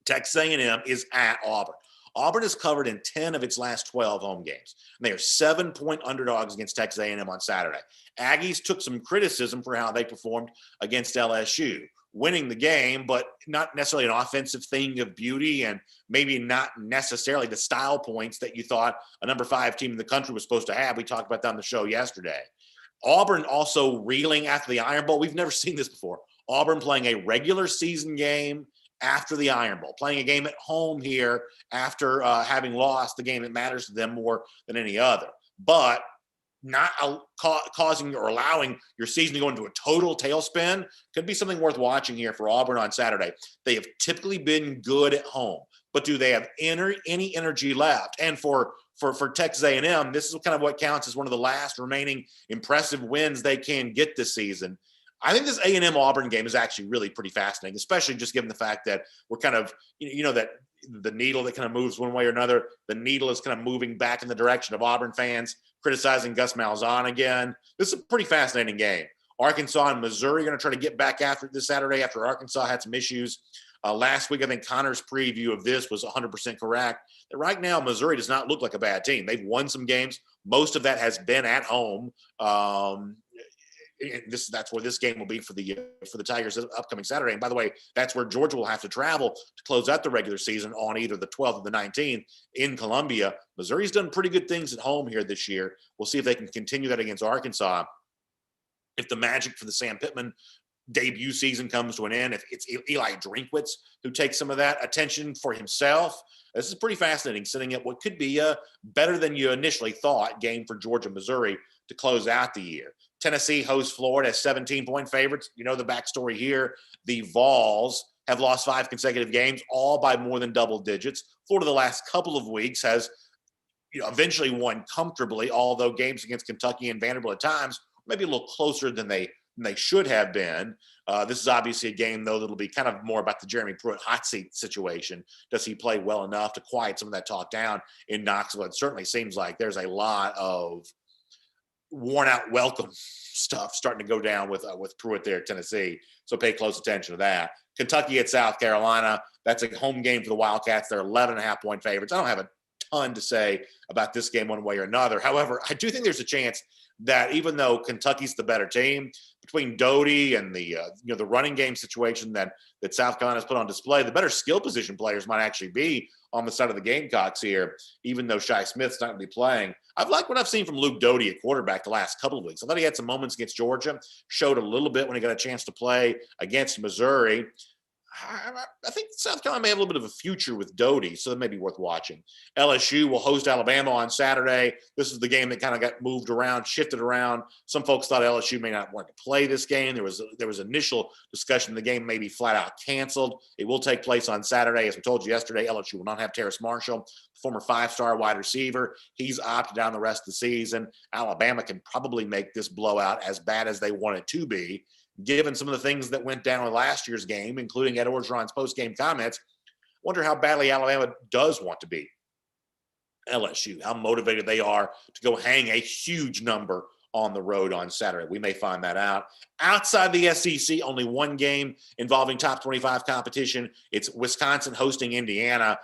Texas A&M is at Auburn. Auburn is covered in 10 of its last 12 home games. And they are 7-point underdogs against Texas A&M on Saturday. Aggies took some criticism for how they performed against LSU, winning the game, but not necessarily an offensive thing of beauty and maybe not necessarily the style points that you thought a number 5 team in the country was supposed to have. We talked about that on the show yesterday. Auburn also reeling after the Iron Bowl. We've never seen this before. Auburn playing a regular season game after the Iron Bowl, playing a game at home here after having lost the game that matters to them more than any other, but not causing or allowing your season to go into a total tailspin could be something worth watching here for Auburn on Saturday. They have typically been good at home, but do they have any energy left? And for Texas A&M, this is kind of what counts as one of the last remaining impressive wins they can get this season. I think this A&M Auburn game is actually really pretty fascinating, especially just given the fact that we're kind of, that the needle that kind of moves one way or another, the needle is kind of moving back in the direction of Auburn fans criticizing Gus Malzahn again. This is a pretty fascinating game. Arkansas and Missouri are going to try to get back after it this Saturday after Arkansas had some issues. Last week, I think Connor's preview of this was 100% correct. Right now, Missouri does not look like a bad team. They've won some games. Most of that has been at home. That's where this game will be for the Tigers upcoming Saturday. And by the way, that's where Georgia will have to travel to close out the regular season on either the 12th or the 19th in Columbia. Missouri's done pretty good things at home here this year. We'll see if they can continue that against Arkansas. If the magic for the Sam Pittman debut season comes to an end, if it's Eli Drinkwitz who takes some of that attention for himself, this is pretty fascinating, setting up what could be a better than you initially thought game for Georgia, Missouri to close out the year. Tennessee hosts Florida as 17-point favorites. You know the backstory here. The Vols have lost 5 consecutive games, all by more than double digits. Florida the last couple of weeks has eventually won comfortably, although games against Kentucky and Vanderbilt at times maybe a little closer than they should have been. This is obviously a game, though, that'll be kind of more about the Jeremy Pruitt hot seat situation. Does he play well enough to quiet some of that talk down in Knoxville? It certainly seems like there's a lot of worn-out welcome stuff starting to go down with Pruitt there at Tennessee. So pay close attention to that. Kentucky at South Carolina. That's a home game for the Wildcats. They're 11.5-point favorites. I don't have a ton to say about this game one way or another. However, I do think there's a chance that even though Kentucky's the better team, between Doty and the running game situation that South Carolina's put on display, the better skill position players might actually be on the side of the Gamecocks here, even though Shi Smith's not going to be playing. I've liked what I've seen from Luke Doty at quarterback the last couple of weeks. I thought he had some moments against Georgia, showed a little bit when he got a chance to play against Missouri. I think South Carolina may have a little bit of a future with Doty, so that may be worth watching. LSU will host Alabama on Saturday. This is the game that kind of got moved around, shifted around. Some folks thought LSU may not want to play this game. There was initial discussion the game may be flat out canceled. It will take place on Saturday. As we told you yesterday, LSU will not have Terrace Marshall, former 5-star wide receiver. He's opted down the rest of the season. Alabama can probably make this blowout as bad as they want it to be, given some of the things that went down in last year's game, including Ed Orgeron's post-game comments. Wonder how badly Alabama does want to beat LSU, how motivated they are to go hang a huge number on the road on Saturday. We may find that out. Outside the SEC, only one game involving top 25 competition. It's Wisconsin hosting Indiana.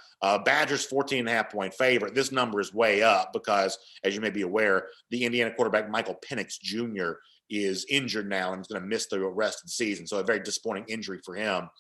Badgers 14.5-point favorite. This number is way up because, as you may be aware, the Indiana quarterback Michael Penix Jr. is injured now and is going to miss the rest of the season. So a very disappointing injury for him.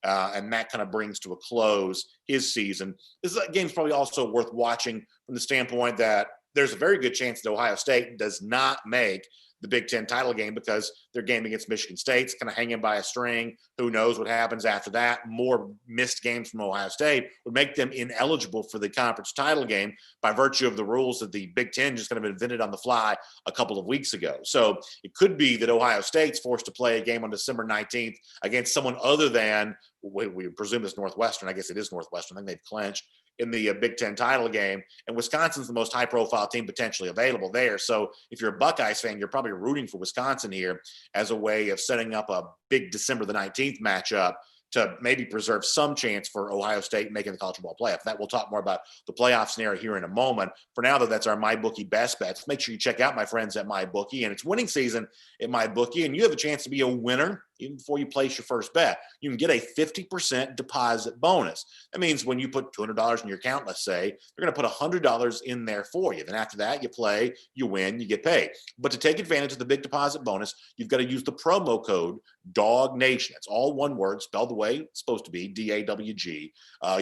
And that kind of brings to a close his season. This game's probably also worth watching from the standpoint that there's a very good chance that Ohio State does not make the Big Ten title game because their game against Michigan State's kind of hanging by a string. Who knows what happens after that? More missed games from Ohio State would make them ineligible for the conference title game by virtue of the rules that the Big Ten just kind of invented on the fly a couple of weeks ago. So it could be that Ohio State's forced to play a game on December 19th against someone other than, we presume it's Northwestern. I guess it is Northwestern. I think they've clinched in the Big Ten title game, and Wisconsin's the most high-profile team potentially available there. So if you're a Buckeyes fan, you're probably rooting for Wisconsin here as a way of setting up a big December the 19th matchup to maybe preserve some chance for Ohio State making the college football playoff. That we'll talk more about the playoff scenario here in a moment. For now, though, that's our MyBookie best bets. Make sure you check out my friends at MyBookie, and it's winning season at MyBookie, and you have a chance to be a winner even before you place your first bet. You can get a 50% deposit bonus. That means when you put $200 in your account, let's say, they're going to put $100 in there for you. Then after that, you play, you win, you get paid. But to take advantage of the big deposit bonus, you've got to use the promo code DawgNation. It's all one word, spelled the way it's supposed to be, DAWG.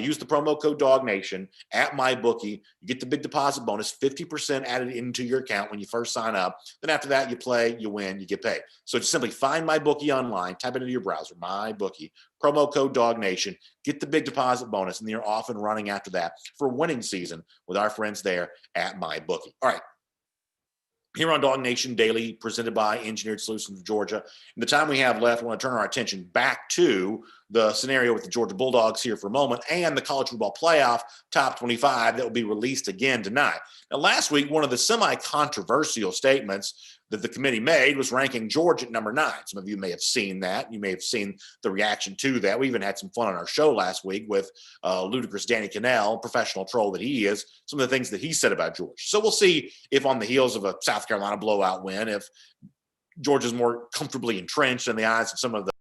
Use the promo code DawgNation at MyBookie. You get the big deposit bonus, 50% added into your account when you first sign up. Then after that, you play, you win, you get paid. So just simply find MyBookie online, type it into your browser, MyBookie, promo code DawgNation, get the big deposit bonus, and you're off and running after that for winning season with our friends there at MyBookie. All right. Here on DawgNation Daily, presented by Engineered Solutions of Georgia. In the time we have left, I want to turn our attention back to the scenario with the Georgia Bulldogs here for a moment and the college football playoff top 25 that will be released again tonight. Now, last week, one of the semi-controversial statements that the committee made was ranking Georgia at number 9. Some of you may have seen that. You may have seen the reaction to that. We even had some fun on our show last week with ludicrous Danny Cannell, professional troll that he is, some of the things that he said about Georgia. So we'll see if on the heels of a South Carolina blowout win, if Georgia's more comfortably entrenched in the eyes of some of the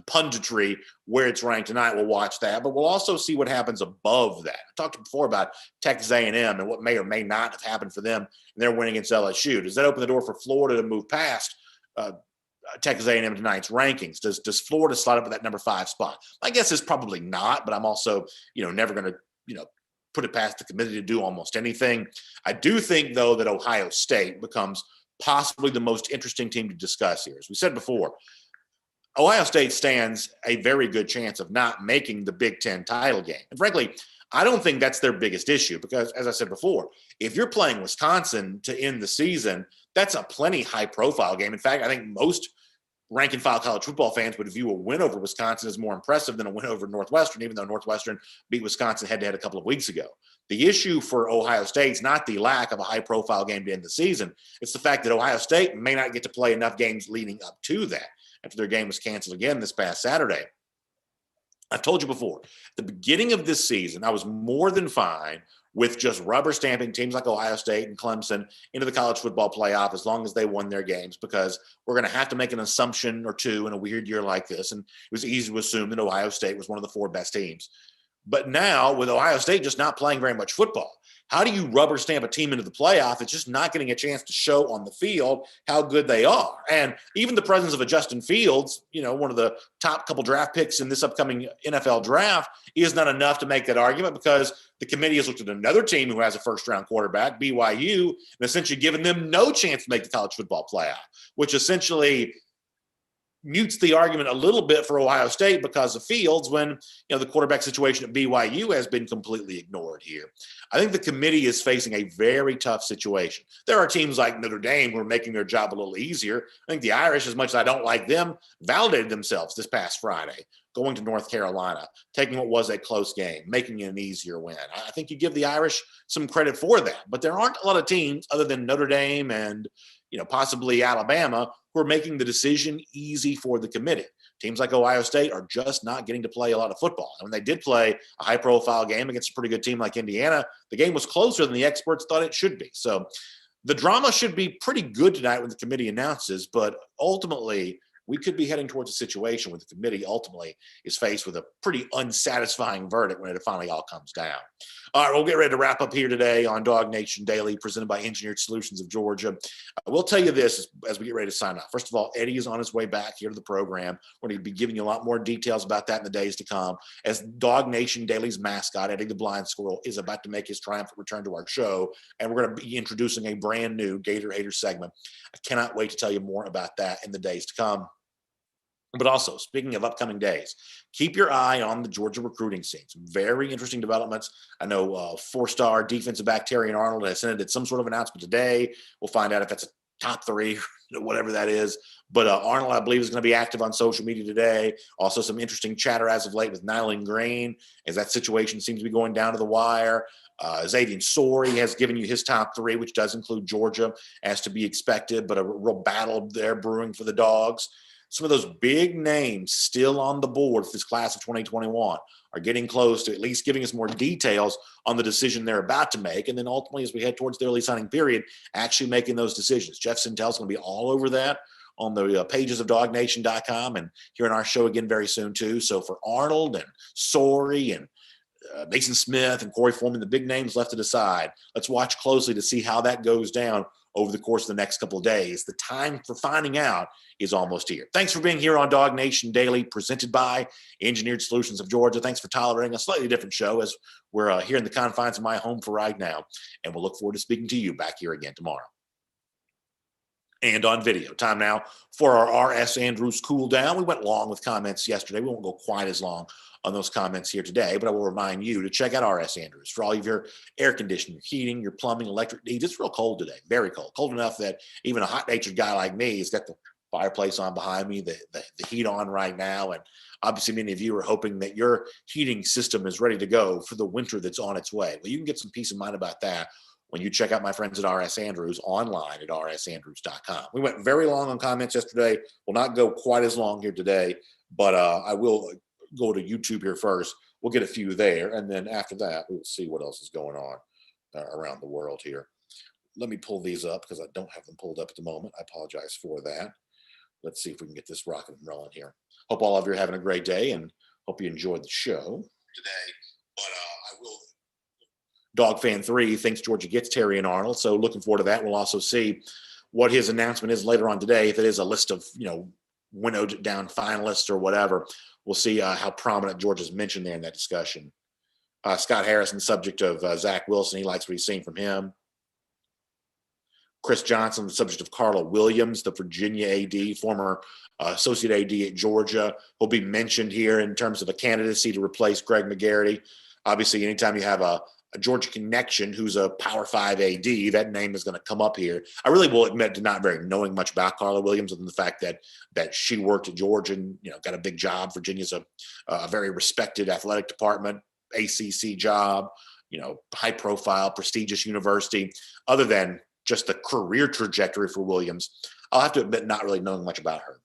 punditry where it's ranked tonight. We'll watch that, but we'll also see what happens above that. I talked before about Texas A&M and what may or may not have happened for them in their win against LSU. Does that open the door for Florida to move past Texas A&M tonight's rankings? Does Florida slide up with that number 5 spot? My guess is probably not, but I'm also, never going to, put it past the committee to do almost anything. I do think, though, that Ohio State becomes possibly the most interesting team to discuss here. As we said before, Ohio State stands a very good chance of not making the Big Ten title game. And frankly, I don't think that's their biggest issue because, as I said before, if you're playing Wisconsin to end the season, that's a plenty high-profile game. In fact, I think most rank-and-file college football fans would view a win over Wisconsin as more impressive than a win over Northwestern, even though Northwestern beat Wisconsin head-to-head a couple of weeks ago. The issue for Ohio State is not the lack of a high-profile game to end the season. It's the fact that Ohio State may not get to play enough games leading up to that after their game was canceled again this past Saturday. I've told you before, at the beginning of this season, I was more than fine with just rubber stamping teams like Ohio State and Clemson into the college football playoff as long as they won their games, because we're going to have to make an assumption or two in a weird year like this. And it was easy to assume that Ohio State was one of the 4 best teams. But now, with Ohio State just not playing very much football, how do you rubber stamp a team into the playoff? It's just not getting a chance to show on the field how good they are. And even the presence of a Justin Fields, one of the top couple draft picks in this upcoming NFL draft, is not enough to make that argument, because the committee has looked at another team who has a first-round quarterback, BYU, and essentially given them no chance to make the college football playoff, which essentially mutes the argument a little bit for Ohio State because of Fields, when the quarterback situation at BYU has been completely ignored here. I think the committee is facing a very tough situation. There are teams like Notre Dame who are making their job a little easier. I think the Irish, as much as I don't like them, validated themselves this past Friday, going to North Carolina, taking what was a close game, making it an easier win. I think you give the Irish some credit for that, but there aren't a lot of teams other than Notre Dame and possibly Alabama who are making the decision easy for the committee. Teams like Ohio State are just not getting to play a lot of football. And when they did play a high-profile game against a pretty good team like Indiana, the game was closer than the experts thought it should be. So the drama should be pretty good tonight when the committee announces, but ultimately we could be heading towards a situation where the committee ultimately is faced with a pretty unsatisfying verdict when it finally all comes down. All right, we'll get ready to wrap up here today on DawgNation Daily, presented by Engineered Solutions of Georgia. We'll tell you this as we get ready to sign off. First of all, Eddie is on his way back here to the program. We're going to be giving you a lot more details about that in the days to come, as DawgNation Daily's mascot, Eddie the Blind Squirrel, is about to make his triumphant return to our show, and we're going to be introducing a brand new Gator Hater segment. I cannot wait to tell you more about that in the days to come. But also, speaking of upcoming days, keep your eye on the Georgia recruiting scene. Some very interesting developments. I know 4-star defensive back Terrion Arnold has did some sort of announcement today. We'll find out if that's a top 3, whatever that is. But Arnold, I believe, is going to be active on social media today. Also, some interesting chatter as of late with Nyland Green, as that situation seems to be going down to the wire. Xavier Sorey has given you his top 3, which does include Georgia, as to be expected, but a real battle there brewing for the Dogs. Some of those big names still on the board for this class of 2021 are getting close to at least giving us more details on the decision they're about to make. And then ultimately, as we head towards the early signing period, actually making those decisions. Jeff Sintel's going to be all over that on the pages of DawgNation.com and here in our show again very soon too. So for Arnold and Sorey and Mason Smith and Corey Foreman, the big names left to decide, let's watch closely to see how that goes down over the course of the next couple of days. The time for finding out is almost here. Thanks for being here on DawgNation Daily, presented by Engineered Solutions of Georgia. Thanks for tolerating a slightly different show as we're here in the confines of my home for right now. And we'll look forward to speaking to you back here again tomorrow. And on video. Time now for our R.S. Andrews cool down. We went long with comments yesterday. We won't go quite as long on those comments here today, but I will remind you to check out R.S. Andrews for all of your air conditioning, your heating, your plumbing, electric needs. It's real cold today, very cold. Cold enough that even a hot-natured guy like me has got the fireplace on behind me, the heat on right now, and obviously many of you are hoping that your heating system is ready to go for the winter that's on its way. Well, you can get some peace of mind about that when you check out my friends at R.S. Andrews online at rsandrews.com. We went very long on comments yesterday. We'll not go quite as long here today, but I will go to YouTube here first. We'll get a few there, and then after that, we'll see what else is going on around the world here. Let me pull these up because I don't have them pulled up at the moment. I apologize for that. Let's see if we can get this rocking and rolling here. Hope all of you are having a great day, and hope you enjoyed the show today. But I will. Dog Fan 3 thinks Georgia gets Terrion Arnold, so looking forward to that. We'll also see what his announcement is later on today. If it is a list of winnowed down finalists or whatever, we'll see how prominent Georgia's mentioned there in that discussion. Scott Harrison, subject of Zach Wilson, he likes what he's seen from him. Chris Johnson, the subject of Carla Williams, the Virginia AD, former associate AD at Georgia, will be mentioned here in terms of a candidacy to replace Greg McGarity. Obviously, anytime you have a Georgia connection who's a Power 5 AD. That name is going to come up here. I really will admit to not very knowing much about Carla Williams, other than the fact that she worked at Georgia and got a big job. Virginia's a very respected athletic department, ACC job, high profile, prestigious university. Other than just the career trajectory for Williams, I'll have to admit not really knowing much about her.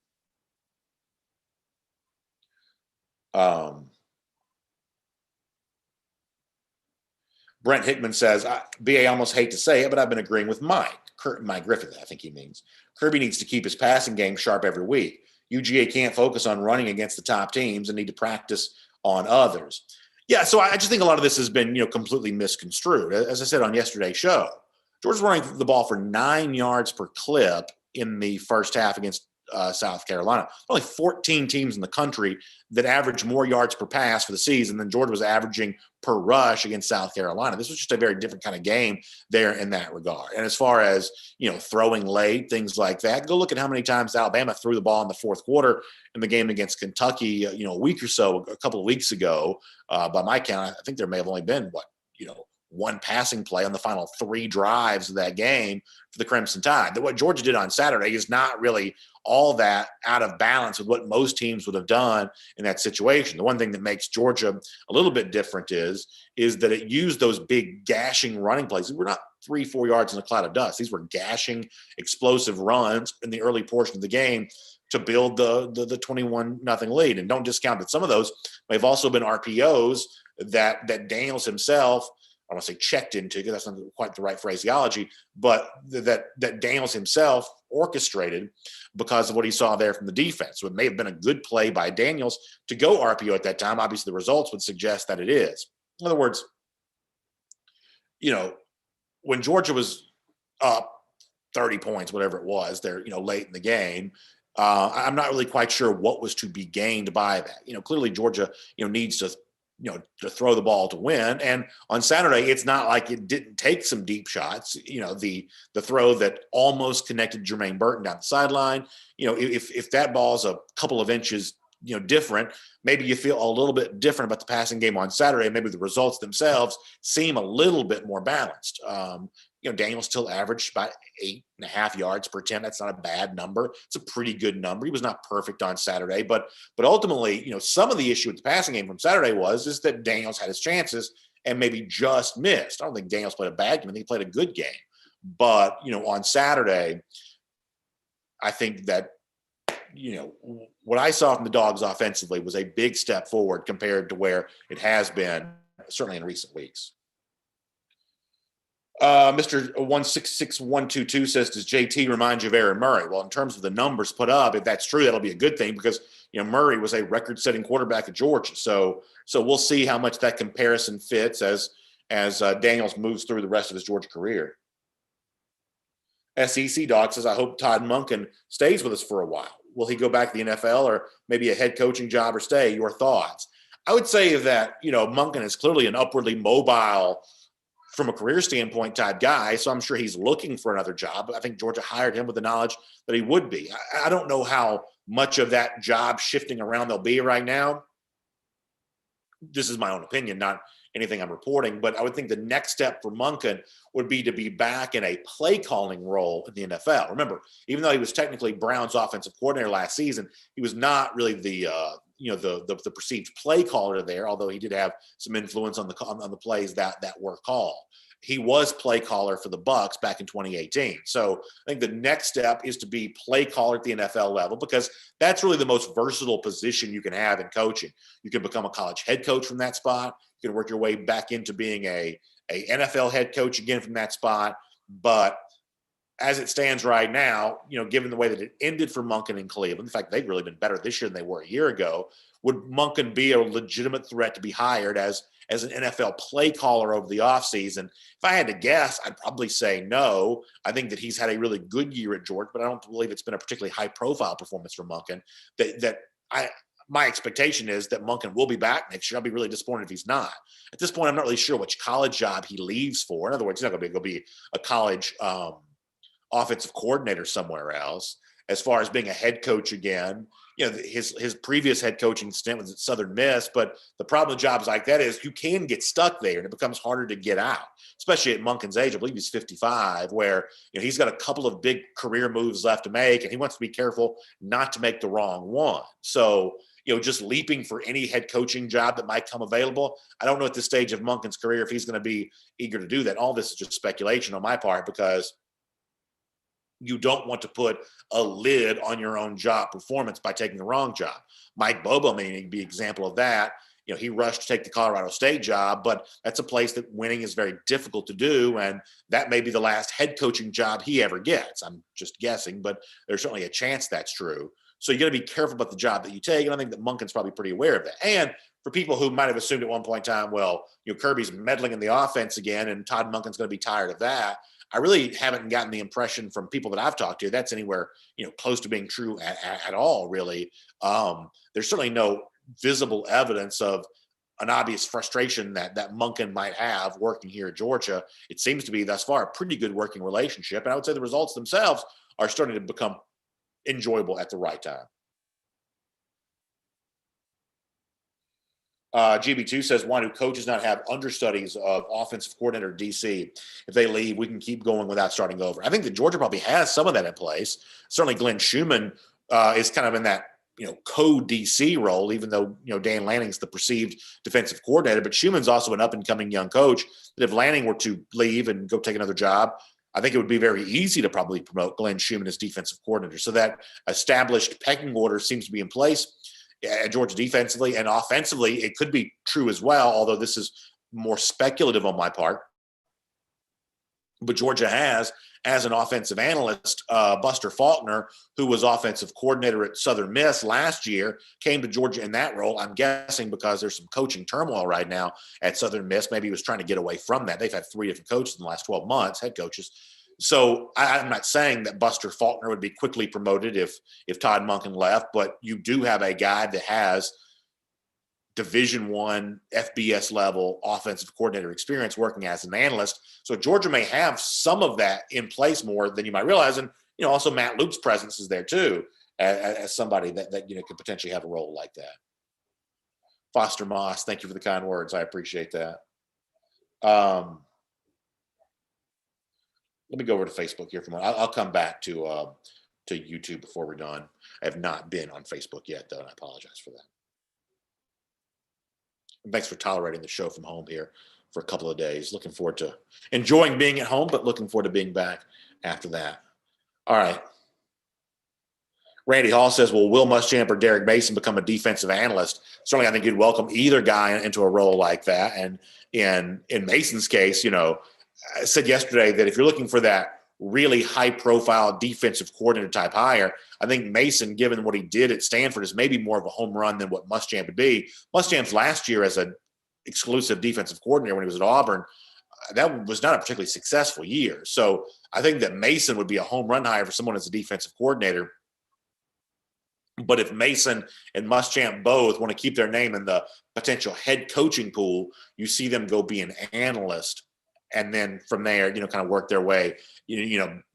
Brent Hickman says, BA, almost hate to say it, but I've been agreeing with Mike Griffith, I think he means. Kirby needs to keep his passing game sharp every week. UGA can't focus on running against the top teams and need to practice on others. Yeah, so I just think a lot of this has been, completely misconstrued. As I said on yesterday's show, Georgia's running the ball for 9 yards per clip in the first half against South Carolina. Only 14 teams in the country that average more yards per pass for the season than Georgia was averaging per rush against South Carolina. This was just a very different kind of game there in that regard. And as far as, throwing late, things like that, go look at how many times Alabama threw the ball in the fourth quarter in the game against Kentucky, a week or so, a couple of weeks ago. By my count, I think there may have only been, one passing play on the final 3 drives of that game for the Crimson Tide. What Georgia did on Saturday is not really all that out of balance with what most teams would have done in that situation. The one thing that makes Georgia a little bit different is that it used those big gashing running plays. We're not 3-4 yards in a cloud of dust. These were gashing, explosive runs in the early portion of the game to build the 21-0 lead. And don't discount that some of those may have also been RPOs that Daniels himself, I want to say checked into, because that's not quite the right phraseology, but that Daniels himself orchestrated because of what he saw there from the defense. So it may have been a good play by Daniels to go RPO at that time. Obviously, the results would suggest that it is. In other words, when Georgia was up 30 points, whatever it was, there, late in the game, I'm not really quite sure what was to be gained by that. Clearly Georgia, needs to throw the ball to win. And on Saturday, it's not like it didn't take some deep shots. The throw that almost connected Jermaine Burton down the sideline, if that ball's a couple of inches, different, maybe you feel a little bit different about the passing game on Saturday. Maybe the results themselves seem a little bit more balanced. Daniel still averaged about 8.5 yards per attempt. That's not a bad number. It's a pretty good number. He was not perfect on Saturday, but ultimately, some of the issue with the passing game from Saturday is that Daniels had his chances and maybe just missed. I don't think Daniels played a bad game. I think he played a good game. But, on Saturday, I think that, what I saw from the Dogs offensively was a big step forward compared to where it has been, certainly in recent weeks. Mr. 166122 says, does JT remind you of Aaron Murray? Well, in terms of the numbers put up, if that's true, that'll be a good thing because, Murray was a record-setting quarterback at Georgia. So we'll see how much that comparison fits as Daniels moves through the rest of his Georgia career. SEC Dog says, I hope Todd Monken stays with us for a while. Will he go back to the NFL or maybe a head coaching job or stay? Your thoughts? I would say that, Monken is clearly an upwardly mobile, from a career standpoint type guy. So I'm sure he's looking for another job. I think Georgia hired him with the knowledge that he would be. I don't know how much of that job shifting around there'll be right now. This is my own opinion, not anything I'm reporting, but I would think the next step for Monken would be to be back in a play calling role in the NFL. Remember, even though he was technically Brown's offensive coordinator last season, he was not really the perceived play caller there, although he did have some influence on the plays that were called. He was play caller for the Bucs back in 2018. So I think the next step is to be play caller at the NFL level because that's really the most versatile position you can have in coaching. You can become a college head coach from that spot. You can work your way back into being a NFL head coach again from that spot. But as it stands right now, given the way that it ended for Monken in Cleveland, the fact they've really been better this year than they were a year ago, would Monken be a legitimate threat to be hired as an NFL play caller over the offseason? If I had to guess, I'd probably say no. I think that he's had a really good year at Georgia, but I don't believe it's been a particularly high-profile performance for Monken. My expectation is that Monken will be back next year. I'll be really disappointed if he's not. At this point, I'm not really sure which college job he leaves for. In other words, he's not going to be a college offensive coordinator somewhere else. as far as being a head coach again. His previous head coaching stint was at Southern Miss, but the problem with jobs like that is you can get stuck there and it becomes harder to get out, especially at Monken's age. I believe he's 55, where he's got a couple of big career moves left to make, and he wants to be careful not to make the wrong one. So, just leaping for any head coaching job that might come available, I don't know at this stage of Monken's career if he's going to be eager to do that. All this is just speculation on my part, because you don't want to put a lid on your own job performance by taking the wrong job. Mike Bobo may be an example of that. He rushed to take the Colorado State job, but that's a place that winning is very difficult to do, and that may be the last head coaching job he ever gets. I'm just guessing, but there's certainly a chance that's true. So you got to be careful about the job that you take, and I think that Monken's probably pretty aware of that. And for people who might have assumed at one point in time, well, Kirby's meddling in the offense again, and Todd Monken's going to be tired of that, I really haven't gotten the impression from people that I've talked to that's anywhere, close to being true at all, really. There's certainly no visible evidence of an obvious frustration that Monken might have working here at Georgia. It seems to be thus far a pretty good working relationship. And I would say the results themselves are starting to become enjoyable at the right time. GB2 says, why do coaches not have understudies of offensive coordinator DC? If they leave, we can keep going without starting over. I think that Georgia probably has some of that in place. Certainly Glenn Schumann is kind of in that, co-DC role, even though, Dan Lanning's the perceived defensive coordinator. But Schumann's also an up-and-coming young coach that if Lanning were to leave and go take another job, I think it would be very easy to probably promote Glenn Schumann as defensive coordinator. So that established pecking order seems to be in place at Georgia defensively, and offensively, it could be true as well, although this is more speculative on my part. But Georgia has, as an offensive analyst, Buster Faulkner, who was offensive coordinator at Southern Miss last year, came to Georgia in that role. I'm guessing because there's some coaching turmoil right now at Southern Miss. Maybe he was trying to get away from that. They've had 3 different coaches in the last 12 months, head coaches. So I'm not saying that Buster Faulkner would be quickly promoted if Todd Monken left, but you do have a guy that has Division I FBS level offensive coordinator experience working as an analyst. So Georgia may have some of that in place more than you might realize. And, also Matt Luke's presence is there too, as somebody that could potentially have a role like that. Foster Moss, thank you for the kind words. I appreciate that. Let me go over to Facebook here for a moment. I'll come back to YouTube before we're done. I have not been on Facebook yet, though, and I apologize for that. And thanks for tolerating the show from home here for a couple of days. Looking forward to enjoying being at home, but looking forward to being back after that. All right. Randy Hall says, will Muschamp or Derek Mason become a defensive analyst? Certainly, I think you'd welcome either guy into a role like that. And in Mason's case, I said yesterday that if you're looking for that really high-profile defensive coordinator type hire, I think Mason, given what he did at Stanford, is maybe more of a home run than what Muschamp would be. Muschamp's last year as an exclusive defensive coordinator when he was at Auburn, that was not a particularly successful year. So I think that Mason would be a home run hire for someone as a defensive coordinator. But if Mason and Muschamp both want to keep their name in the potential head coaching pool, you see them go be an analyst. And then from there, kind of work their way,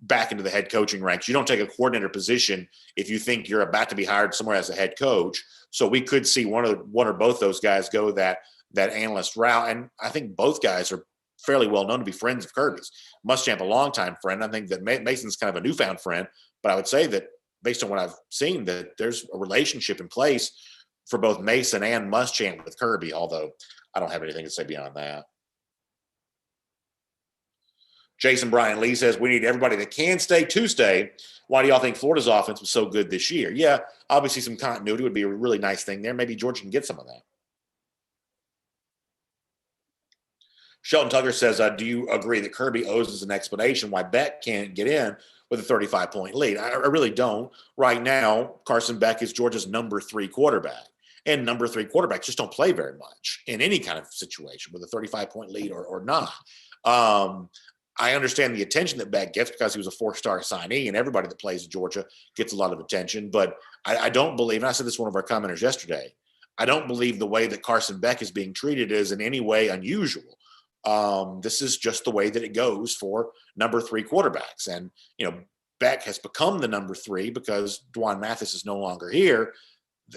back into the head coaching ranks. You don't take a coordinator position if you think you're about to be hired somewhere as a head coach. So we could see one or both those guys go that analyst route. And I think both guys are fairly well known to be friends of Kirby's. Muschamp, a longtime friend. I think that Mason's kind of a newfound friend. But I would say that based on what I've seen, that there's a relationship in place for both Mason and Muschamp with Kirby, although I don't have anything to say beyond that. Jason Bryan Lee says, we need everybody that can stay to stay. Why do y'all think Florida's offense was so good this year? Yeah, obviously some continuity would be a really nice thing there. Maybe Georgia can get some of that. Shelton Tucker says, do you agree that Kirby owes us an explanation why Beck can't get in with a 35-point lead? I really don't. Right now, Carson Beck is Georgia's number 3 quarterback. And number 3 quarterbacks just don't play very much in any kind of situation with a 35-point lead or not. I understand the attention that Beck gets because he was a 4-star signee, and everybody that plays at Georgia gets a lot of attention. But I don't believe, and I said this to one of our commenters yesterday, I don't believe the way that Carson Beck is being treated is in any way unusual. This is just the way that it goes for number 3 quarterbacks. And, Beck has become the number 3 because Dwan Mathis is no longer here.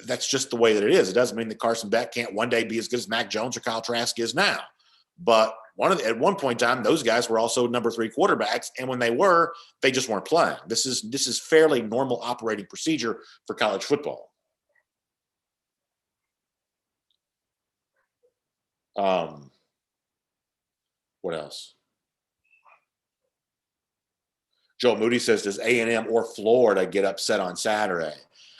That's just the way that it is. It doesn't mean that Carson Beck can't one day be as good as Mac Jones or Kyle Trask is now. But at one point in time, those guys were also number 3 quarterbacks, and when they were, they just weren't playing. This is fairly normal operating procedure for college football. What else? Joe Moody says, does A&M or Florida get upset on Saturday?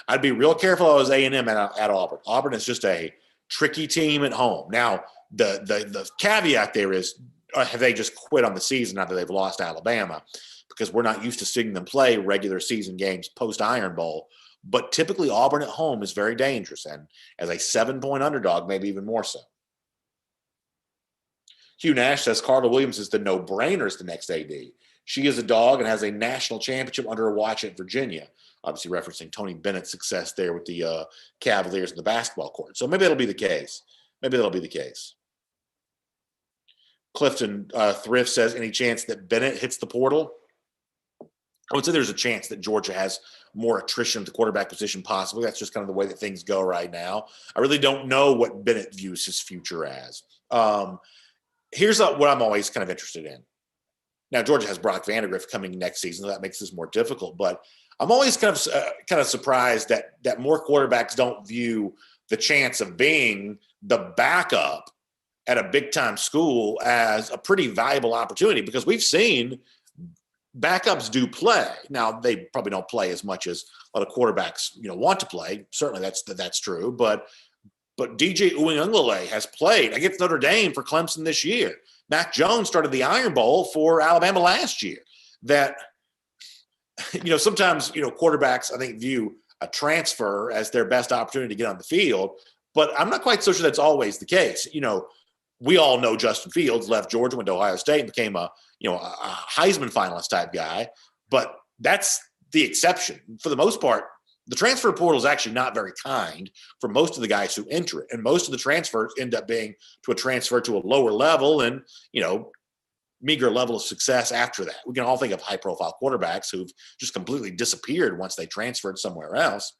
I'd be real careful if I was A&M at Auburn. Auburn is just a tricky team at home. Now, the caveat there is, have they just quit on the season after they've lost Alabama? Because we're not used to seeing them play regular season games post-Iron Bowl. But typically Auburn at home is very dangerous, and as a 7-point underdog, maybe even more so. Hugh Nash says Carla Williams is the no-brainer as the next AD. She is a dog and has a national championship under her watch at Virginia, obviously referencing Tony Bennett's success there with the Cavaliers in the basketball court. So maybe that'll be the case. Clifton Thrift says, any chance that Bennett hits the portal? I would say there's a chance that Georgia has more attrition at the quarterback position possibly. That's just kind of the way that things go right now. I really don't know what Bennett views his future as. Here's what I'm always kind of interested in. Now, Georgia has Brock Vandagriff coming next season, so that makes this more difficult. But I'm always kind of surprised that more quarterbacks don't view the chance of being the backup at a big-time school as a pretty valuable opportunity, because we've seen backups do play. Now, they probably don't play as much as a lot of quarterbacks want to play. Certainly that's true. But DJ Uiagalelei has played against Notre Dame for Clemson this year. Mac Jones started the Iron Bowl for Alabama last year. That, sometimes, quarterbacks, I think, view a transfer as their best opportunity to get on the field. But I'm not quite so sure that's always the case. We all know Justin Fields left Georgia, went to Ohio State, and became a Heisman finalist type guy. But that's the exception. For the most part, the transfer portal is actually not very kind for most of the guys who enter it. And most of the transfers end up being to a transfer to a lower level and, meager level of success after that. We can all think of high-profile quarterbacks who've just completely disappeared once they transferred somewhere else.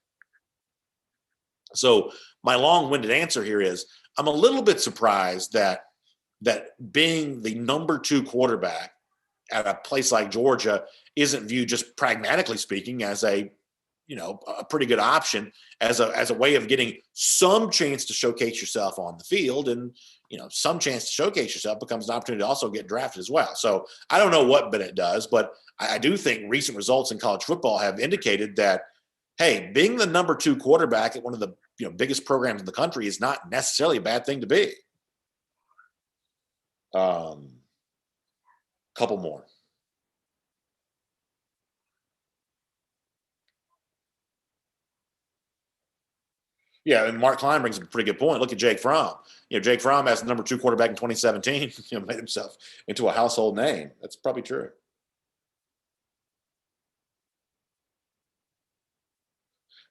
So my long-winded answer here is I'm a little bit surprised that being the number 2 quarterback at a place like Georgia isn't viewed, just pragmatically speaking, as a pretty good option as a way of getting some chance to showcase yourself on the field. And, some chance to showcase yourself becomes an opportunity to also get drafted as well. So I don't know what Bennett does, but I do think recent results in college football have indicated that, hey, being the number 2 quarterback at one of the biggest programs in the country is not necessarily a bad thing to be. Couple more. Yeah, and Mark Klein brings up a pretty good point. Look at Jake Fromm. Jake Fromm, as the number 2 quarterback in 2017, made himself into a household name. That's probably true.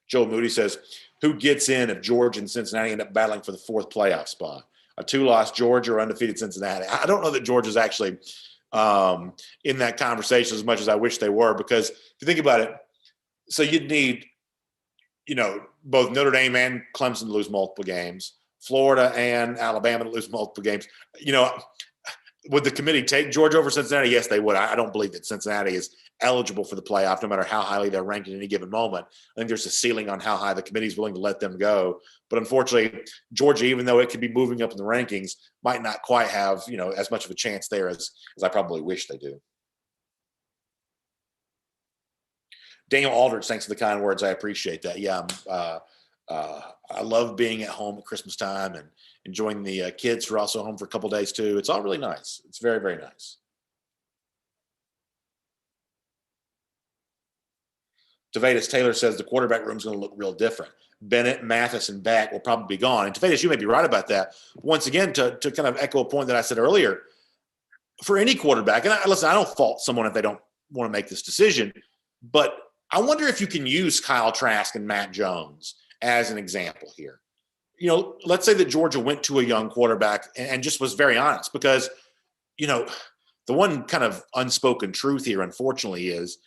Joe Moody says, who gets in if Georgia and Cincinnati end up battling for the 4th playoff spot? A 2-loss Georgia or undefeated Cincinnati? I don't know that Georgia's actually in that conversation as much as I wish they were, because if you think about it, so you'd need, both Notre Dame and Clemson to lose multiple games, Florida and Alabama to lose multiple games. Would the committee take Georgia over Cincinnati? Yes, they would. I don't believe that Cincinnati is eligible for the playoff, no matter how highly they're ranked at any given moment. I think there's a ceiling on how high the committee is willing to let them go. But unfortunately, Georgia, even though it could be moving up in the rankings, might not quite have, as much of a chance there as I probably wish they do. Daniel Aldrich, thanks for the kind words. I appreciate that. Yeah, I love being at home at Christmas time and enjoying the kids who are also home for a couple of days too. It's all really nice. It's very, very nice. Tavedas Taylor says the quarterback room is going to look real different. Bennett, Mathis, and Beck will probably be gone. And Tavedas, you may be right about that. Once again, to kind of echo a point that I said earlier, for any quarterback, and listen, I don't fault someone if they don't want to make this decision, but I wonder if you can use Kyle Trask and Matt Jones as an example here. Let's say that Georgia went to a young quarterback and just was very honest, because, the one kind of unspoken truth here, unfortunately, is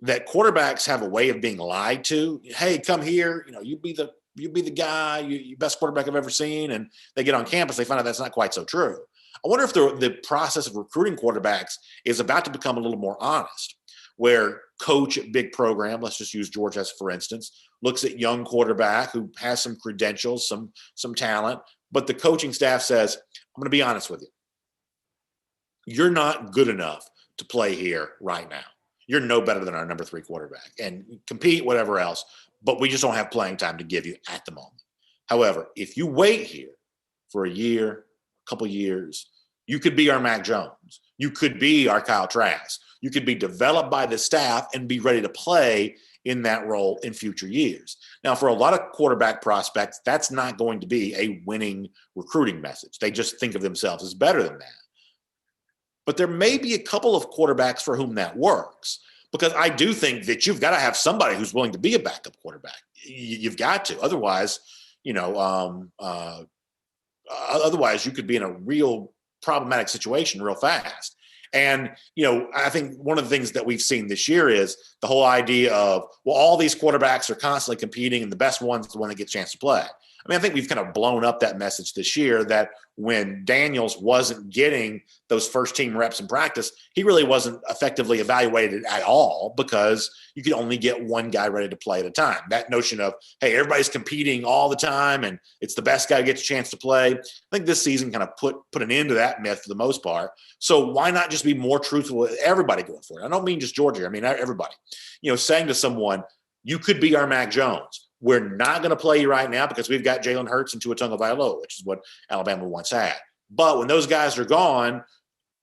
that quarterbacks have a way of being lied to. Hey, come here, you be the guy, you best quarterback I've ever seen. And they get on campus, they find out that's not quite so true. I wonder if the process of recruiting quarterbacks is about to become a little more honest, where coach at big program, let's just use Georgia as for instance, looks at young quarterback who has some credentials, some talent, but the coaching staff says, I'm going to be honest with you. You're not good enough to play here right now. You're no better than our number 3 quarterback and compete, whatever else, but we just don't have playing time to give you at the moment. However, if you wait here for a year, a couple years, you could be our Mac Jones. You could be our Kyle Trask. You could be developed by the staff and be ready to play in that role in future years. Now, for a lot of quarterback prospects, that's not going to be a winning recruiting message. They just think of themselves as better than that. But there may be a couple of quarterbacks for whom that works, because I do think that you've got to have somebody who's willing to be a backup quarterback. You've got to. Otherwise, otherwise you could be in a real problematic situation real fast. And, I think one of the things that we've seen this year is the whole idea of, well, all these quarterbacks are constantly competing and the best one's the one that gets a chance to play. I mean, I think we've kind of blown up that message this year that when Daniels wasn't getting those first team reps in practice, he really wasn't effectively evaluated at all because you could only get one guy ready to play at a time. That notion of, hey, everybody's competing all the time and it's the best guy who gets a chance to play. I think this season kind of put an end to that myth for the most part. So why not just be more truthful with everybody going for it? I don't mean just Georgia. I mean, everybody, saying to someone, you could be our Mac Jones. We're not going to play you right now because we've got Jalen Hurts and Tua Tagovailoa, which is what Alabama once had. But when those guys are gone,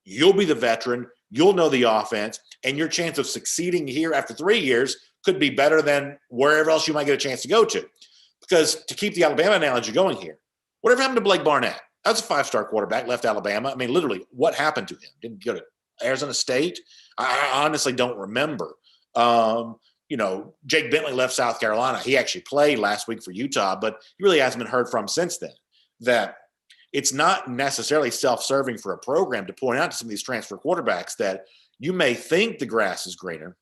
you'll be the veteran, you'll know the offense, and your chance of succeeding here after 3 years could be better than wherever else you might get a chance to go to. Because to keep the Alabama analogy going here, whatever happened to Blake Barnett? That was a 5-star quarterback, left Alabama. I mean, literally, what happened to him? Didn't go to Arizona State? I honestly don't remember. Jake Bentley left South Carolina. He actually played last week for Utah, but he really hasn't been heard from since then. That it's not necessarily self-serving for a program to point out to some of these transfer quarterbacks that you may think the grass is greener,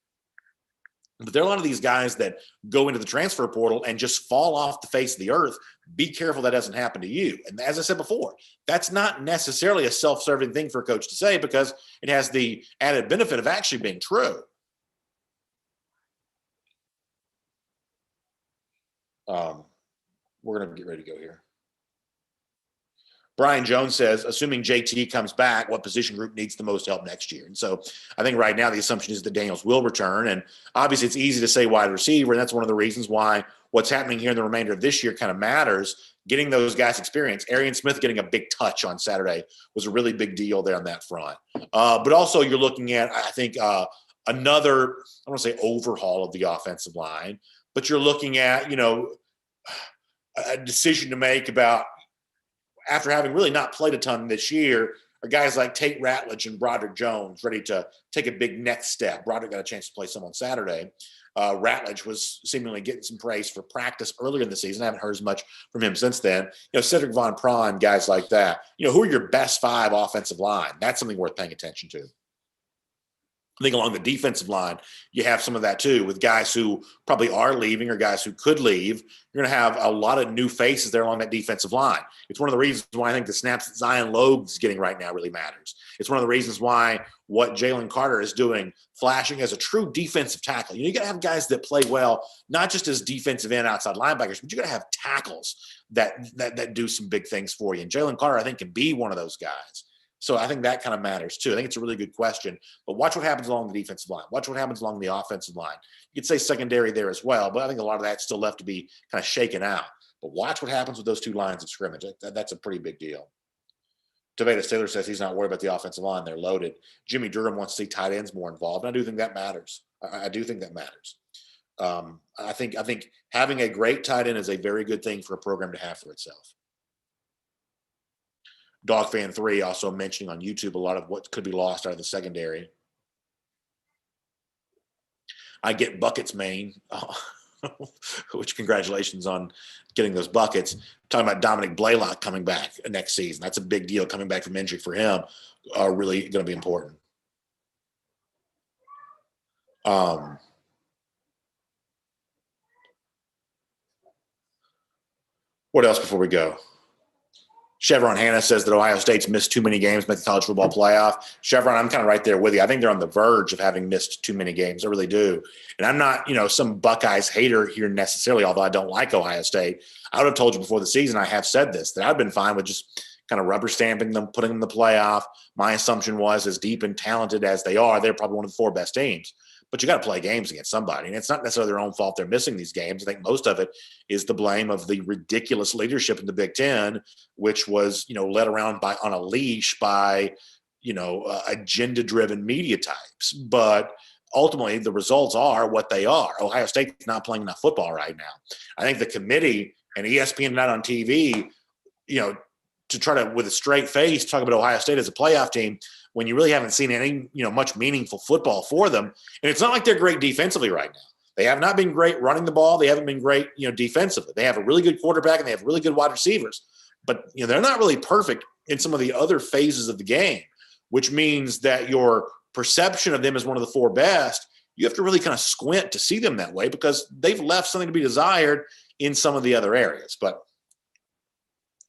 but there are a lot of these guys that go into the transfer portal and just fall off the face of the earth. Be careful that doesn't happen to you. And as I said before, that's not necessarily a self-serving thing for a coach to say because it has the added benefit of actually being true. We're going to get ready to go here. Brian Jones says, assuming JT comes back, what position group needs the most help next year? And so I think right now the assumption is that Daniels will return. And obviously it's easy to say wide receiver. And that's one of the reasons why what's happening here in the remainder of this year kind of matters. Getting those guys experience. Arian Smith getting a big touch on Saturday was a really big deal there on that front. But also you're looking at, I think, another, I don't want to say overhaul of the offensive line, but you're looking at, a decision to make about, after having really not played a ton this year, are guys like Tate Ratledge and Broderick Jones ready to take a big next step? Broderick got a chance to play some on Saturday. Ratledge was seemingly getting some praise for practice earlier in the season. I haven't heard as much from him since then. Cedric Von Prawn, guys like that. Who are your best 5 offensive line? That's something worth paying attention to. I think along the defensive line, you have some of that too with guys who probably are leaving or guys who could leave. You're going to have a lot of new faces there along that defensive line. It's one of the reasons why I think the snaps that Zion Logue's getting right now really matters. It's one of the reasons why what Jalen Carter is doing, flashing as a true defensive tackle. You got to have guys that play well, not just as defensive end outside linebackers, but you got to have tackles that do some big things for you. And Jalen Carter, I think, can be one of those guys. So I think that kind of matters too. I think it's a really good question. But watch what happens along the defensive line. Watch what happens along the offensive line. You could say secondary there as well, but I think a lot of that's still left to be kind of shaken out. But watch what happens with those 2 lines of scrimmage. That's a pretty big deal. Tavares Taylor says he's not worried about the offensive line. They're loaded. Jimmy Durham wants to see tight ends more involved. And I do think that matters. I do think that matters. I think having a great tight end is a very good thing for a program to have for itself. DogFan3 also mentioning on YouTube a lot of what could be lost out of the secondary. I get buckets, Maine, which congratulations on getting those buckets. Talking about Dominic Blaylock coming back next season. That's a big deal. Coming back from injury for him are really going to be important. What else before we go? Chevron Hannah says that Ohio State's missed too many games, make the college football playoff. Chevron, I'm kind of right there with you. I think they're on the verge of having missed too many games. I really do. And I'm not, some Buckeyes hater here necessarily, although I don't like Ohio State. I would have told you before the season, I have said this, that I've been fine with just kind of rubber stamping them, putting them in the playoff. My assumption was, as deep and talented as they are, they're probably one of the 4 best teams. But you got to play games against somebody. And it's not necessarily their own fault they're missing these games. I think most of it is the blame of the ridiculous leadership in the Big Ten, which was, led around on a leash by, agenda-driven media types. But ultimately, the results are what they are. Ohio State's not playing enough football right now. I think the committee and ESPN not on TV, to try to, with a straight face, talk about Ohio State as a playoff team when you really haven't seen any, much meaningful football for them. And it's not like they're great defensively right now. They have not been great running the ball. They haven't been great, defensively. They have a really good quarterback and they have really good wide receivers. But, they're not really perfect in some of the other phases of the game, which means that your perception of them as one of the 4 best, you have to really kind of squint to see them that way because they've left something to be desired in some of the other areas. But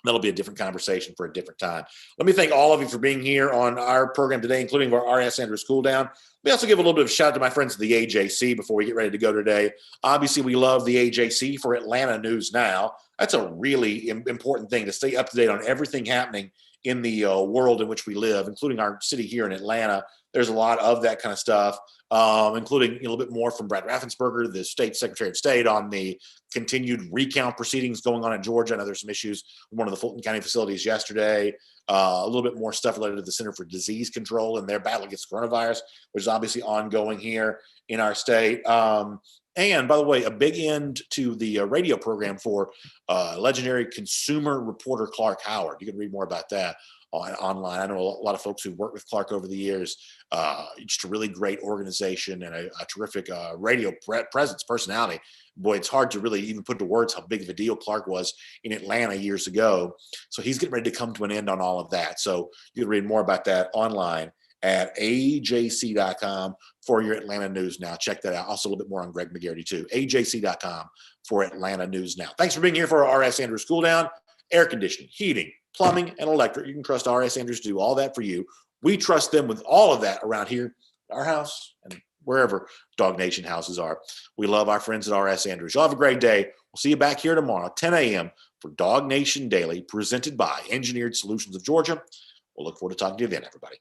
that'll be a different conversation for a different time. Let me thank all of you for being here on our program today, including our R.S. Andrews Cool Down. Let me also give a little bit of a shout out to my friends at the AJC before we get ready to go today. Obviously, we love the AJC for Atlanta News Now. That's a really important thing to stay up to date on everything happening in the world in which we live, including our city here in Atlanta. There's a lot of that kind of stuff, including a little bit more from Brad Raffensperger, the state secretary of state, on the continued recount proceedings going on in Georgia. I know there's some issues with one of the Fulton County facilities yesterday. A little bit more stuff related to the Center for Disease Control and their battle against coronavirus, which is obviously ongoing here in our state. And by the way, a big end to the radio program for legendary consumer reporter Clark Howard. You can read more about that online. I know a lot of folks who've worked with Clark over the years. Just a really great organization and a terrific radio presence, personality. Boy, it's hard to really even put to words how big of a deal Clark was in Atlanta years ago. So he's getting ready to come to an end on all of that. So you can read more about that online at ajc.com for your Atlanta News Now. Check that out. Also a little bit more on Greg McGarity too. ajc.com for Atlanta News Now. Thanks for being here for our R.S. Andrews Cool Down. Air conditioning, heating, plumbing, and electric. You can trust R.S. Andrews to do all that for you. We trust them with all of that around here, our house, and wherever DawgNation houses are. We love our friends at R.S. Andrews. Y'all have a great day. We'll see you back here tomorrow, 10 a.m. for DawgNation Daily, presented by Engineered Solutions of Georgia. We'll look forward to talking to you then, everybody.